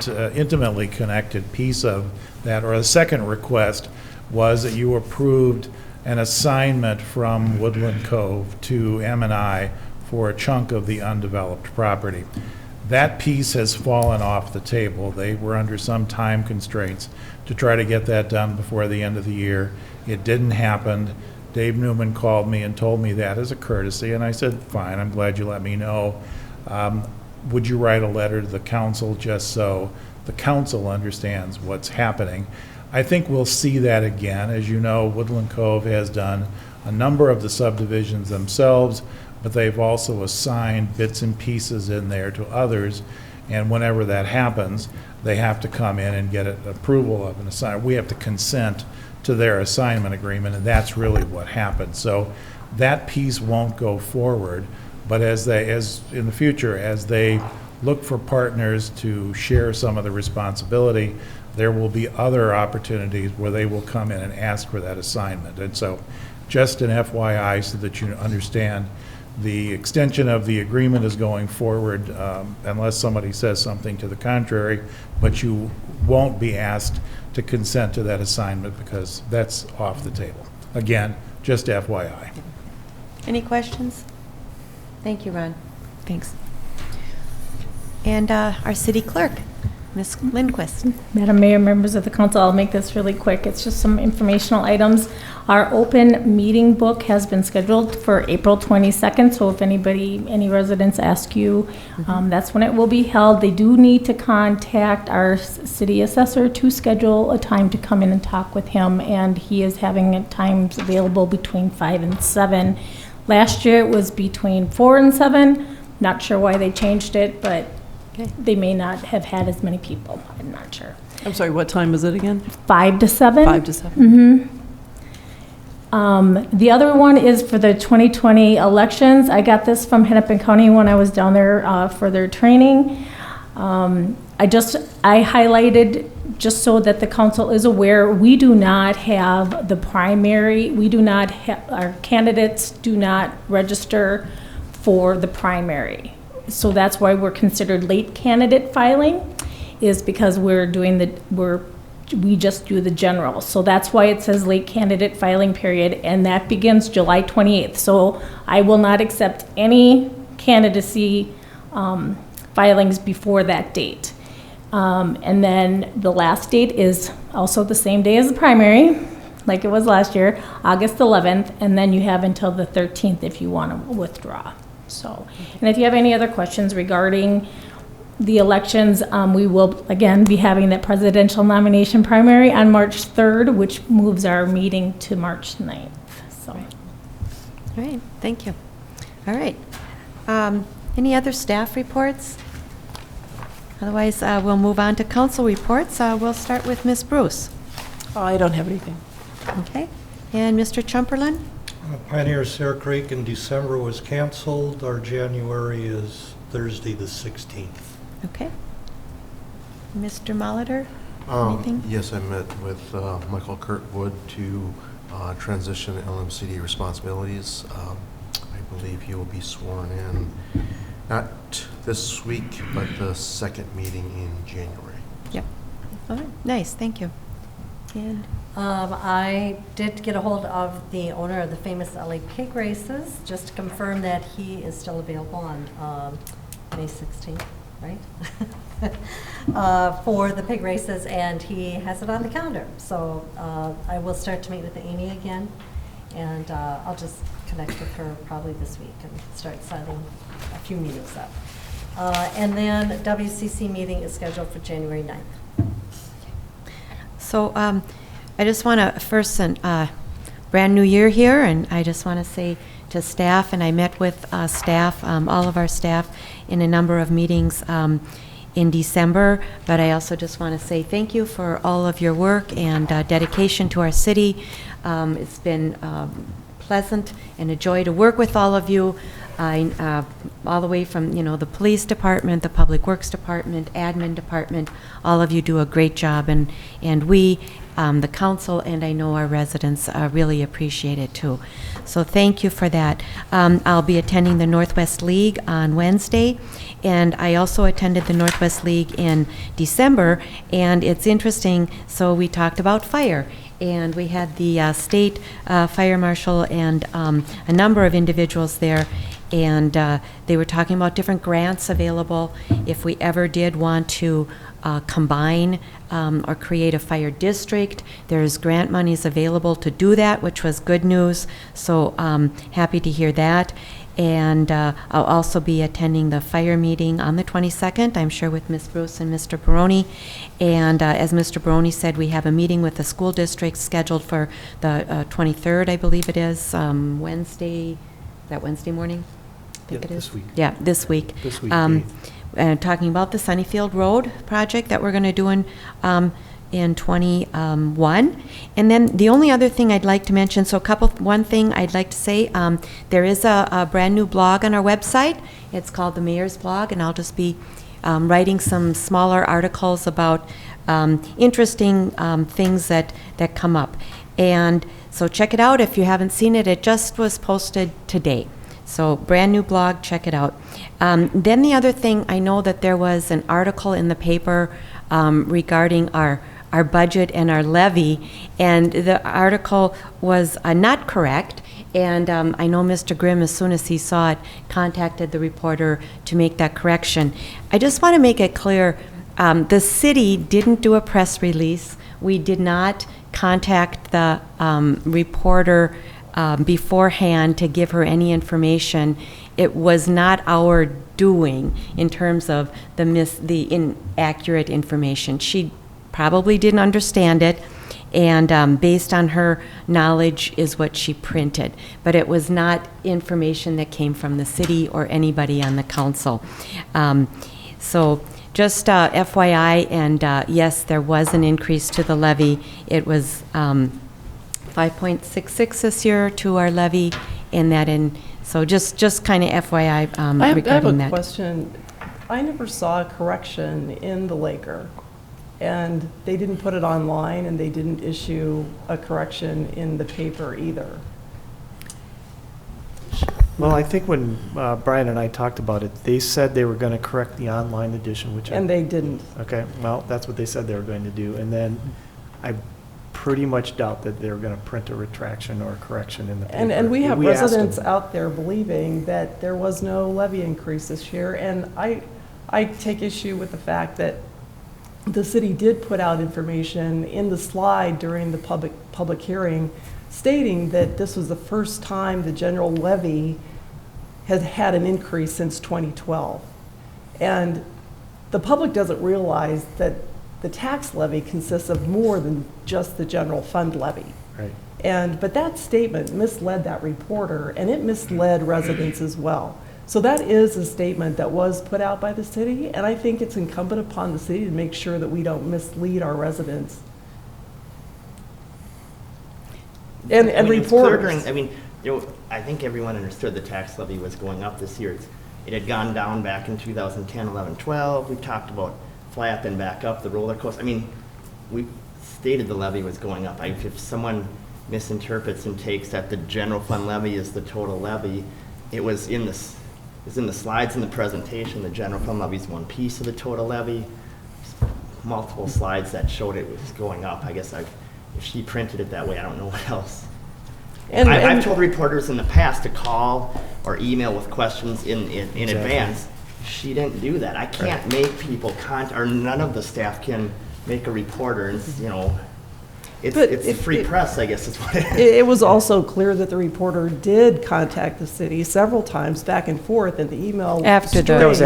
intimately connected piece of that, or a second request, was that you approved an assignment from Woodland Cove to M&I for a chunk of the undeveloped property. That piece has fallen off the table. They were under some time constraints to try to get that done before the end of the year. It didn't happen. Dave Newman called me and told me that as a courtesy, and I said, fine, I'm glad you let me know. Would you write a letter to the council just so the council understands what's happening? I think we'll see that again. As you know, Woodland Cove has done a number of the subdivisions themselves, but they've also assigned bits and pieces in there to others, and whenever that happens, they have to come in and get an approval of an assignment. We have to consent to their assignment agreement, and that's really what happened. So that piece won't go forward, but as in the future, as they look for partners to share some of the responsibility, there will be other opportunities where they will come in and ask for that assignment. And so just an FYI so that you understand, the extension of the agreement is going forward unless somebody says something to the contrary, but you won't be asked to consent to that assignment because that's off the table. Again, just FYI. Any questions? Thank you, Ron. Thanks. And our city clerk, Ms. Linquist. Madam Mayor, members of the council, I'll make this really quick. It's just some informational items. Our open meeting book has been scheduled for April 22nd, so if any residents ask you, that's when it will be held. They do need to contact our city assessor to schedule a time to come in and talk with him, and he is having times available between 5 and 7. Last year it was between 4 and 7. Not sure why they changed it, but they may not have had as many people. I'm not sure. I'm sorry, what time is it again? 5 to 7. 5 to 7. The other one is for the 2020 elections. I got this from Hennepin County when I was down there for their training. I highlighted just so that the council is aware, we do not have the primary. We do not have, our candidates do not register for the primary. So that's why we're considered late candidate filing. is because we just do the general. So that's why it says late candidate filing period, and that begins July 28th. So I will not accept any candidacy filings before that date. And then the last date is also the same day as the primary, like it was last year, August 11th, and then you have until the 13th if you want to withdraw. So, and if you have any other questions regarding the elections, we will again be having that presidential nomination primary on March 3rd, which moves our meeting to March 9th. So, all right, thank you. All right. Any other staff reports? Otherwise, we'll move on to council reports. We'll start with Ms. Bruce. I don't have anything. Okay. And Mr. Tschumperlin? Pioneer Sarah Creek in December was canceled. Our January is Thursday the 16th. Okay. Mr. Molitor? Anything? Yes, I met with Michael Kurtwood to transition LMCD responsibilities. I believe he will be sworn in, not this week, but the second meeting in January. Yep. All right, nice, thank you. And I did get a hold of the owner of the famous LA pig races, just to confirm that he is still available on May 16th, right? For the pig races, and he has it on the calendar. So I will start to meet with Amy again, and I'll just connect with her probably this week and start setting a few meetings up. And then WCC meeting is scheduled for January 9th. so I just want to first, brand new year here, and I just want to say to staff, and I met with staff, all of our staff, in a number of meetings in December, but I also just want to say thank you for all of your work and dedication to our city. It's been pleasant and a joy to work with all of you, all the way from, the police department, the public works department, admin department. All of you do a great job, and we, the council, and I know our residents really appreciate it too. So thank you for that. I'll be attending the Northwest League on Wednesday, and I also attended the Northwest League in December, and it's interesting. So we talked about fire, and we had the state fire marshal and a number of individuals there, and they were talking about different grants available if we ever did want to combine or create a fire district. There's grant monies available to do that, which was good news. So happy to hear that. And I'll also be attending the fire meeting on the 22nd, I'm sure, with Ms. Bruce and Mr. Barone. And as Mr. Barone said, we have a meeting with the school district scheduled for the 23rd, I believe it is, Wednesday. Is that Wednesday morning? I think it is. This week. Yeah, this week. This week, the 8th. Talking about the Sunnyfield Road project that we're going to do in 21. And then the only other thing I'd like to mention, so one thing I'd like to say, there is a brand new blog on our website. It's called the Mayor's Blog, and I'll just be writing some smaller articles about interesting things that come up. And so check it out if you haven't seen it. It just was posted today. So brand new blog, check it out. Then the other thing, I know that there was an article in the paper regarding our budget and our levy, and the article was not correct. And I know Mr. Grimm, as soon as he saw it, contacted the reporter to make that correction. I just want to make it clear, the city didn't do a press release. We did not contact the reporter beforehand to give her any information. It was not our doing in terms of the inaccurate information. She probably didn't understand it, and based on her knowledge is what she printed. But it was not information that came from the city or anybody on the council. So just FYI, and yes, there was an increase to the levy. It was 5.66 this year to our levy, and that so just kind of FYI regarding that. I have a question. I never saw a correction in the Laker, and they didn't put it online, and they didn't issue a correction in the paper either. Well, I think when Brian and I talked about it, they said they were going to correct the online edition, which And they didn't. Okay, well, that's what they said they were going to do. And then I pretty much doubt that they're going to print a retraction or a correction in the paper. And we have asked residents them. out there believing that there was no levy increase this year. And I take issue with the fact that the city did put out information in the slide during the public hearing stating that this was the first time the general levy has had an increase since 2012. And the public doesn't realize that the tax levy consists of more than just the general fund levy. Right. But that statement misled that reporter, and it misled residents as well. So that is a statement that was put out by the city, and I think it's incumbent upon the city to make sure that we don't mislead our residents. And reporters. I think everyone understood the tax levy was going up this year. It had gone down back in 2010, 11, 12. We talked about flat, then back up, the roller coaster. We stated the levy was going up. If someone misinterprets and takes that the general fund levy is the total levy, it was in the slides in the presentation. The general fund levy is one piece of the total levy. Multiple slides that showed it was going up. I guess if she printed it that way, I don't know what else. I've told reporters in the past to call or email with questions in advance. She didn't do that. I can't make people or none of the staff can make a reporter, and it's free press, I guess is what it is. It was also clear that the reporter did contact the city several times back and forth, and the email that was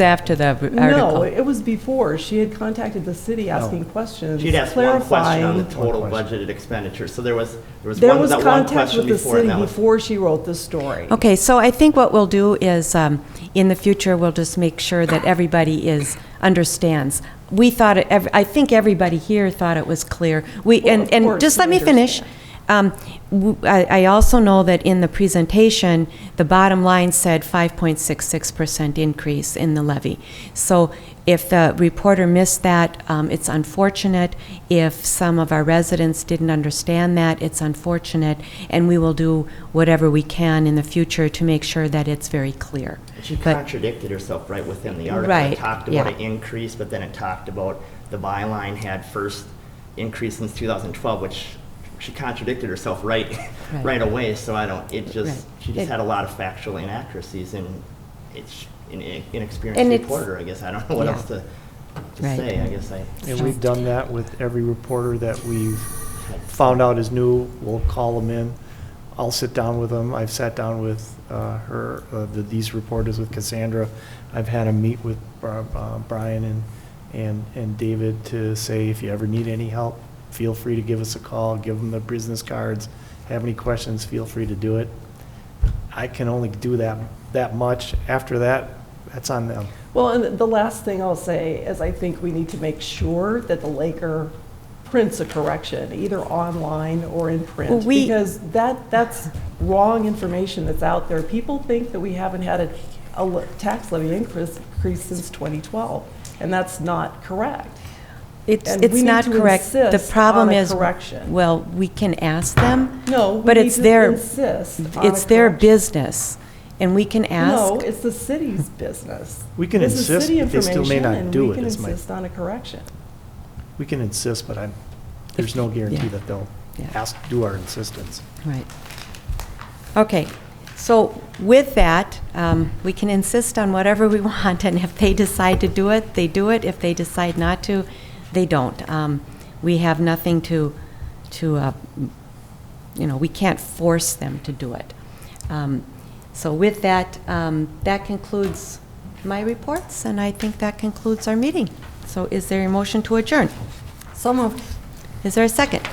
after the article. No, it was before. She had contacted the city asking questions, She'd asked one question on the total budgeted expenditure. So there was one contact question with the before, and city that was before she wrote the story. Okay, so I think what we'll do is, in the future, we'll just make sure that everybody understands. We thought I think everybody here thought it was clear. And just let me finish. I also know that in the presentation, the bottom line said 5.66% increase in the levy. So if the reporter missed that, it's unfortunate. If some of our residents didn't understand that, it's unfortunate. And we will do whatever we can in the future to make sure that it's very clear. She contradicted herself right within the article. Right, It talked about an increase, but then it talked about the byline had first increase since 2012, which she contradicted herself right away. So she just had a lot of factual inaccuracies, and it's an inexperienced reporter, I guess. I don't know what else to say. And we've done that with every reporter that we've found out is new. We'll call them in. I'll sit down with them. I've sat down with these reporters, with Cassandra. I've had them meet with Brian and David to say, if you ever need any help, feel free to give us a call, give them the business cards. Have any questions, feel free to do it. I can only do that much. After that, that's on them. Well, and the last thing I'll say is I think we need to make sure that the Laker prints a correction, either online or in print, because that's wrong information that's out there. People think that we haven't had a tax levy increase since 2012, and that's not correct. It's not correct. The problem is, well, we can ask them. No, but it's their business, and we can ask. No, it's the city's business. We can insist, but they still may not do it. We can insist on a correction. We can insist, but there's no guarantee that they'll do our insistence. Right. Okay. So with that, we can insist on whatever we want, and if they decide to do it, they do it. If they decide not to, they don't. We have nothing to we can't force them to do it. So with that, that concludes my reports, and I think that concludes our meeting. So is there a motion to adjourn? So moved. Is there a second?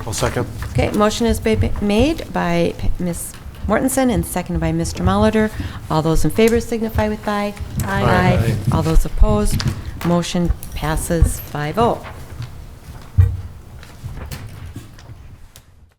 I'll second. Okay, motion is made by Ms. Mortenson and seconded by Mr. Molitor. All those in favor signify with aye. Aye. All those opposed, motion passes 5-0.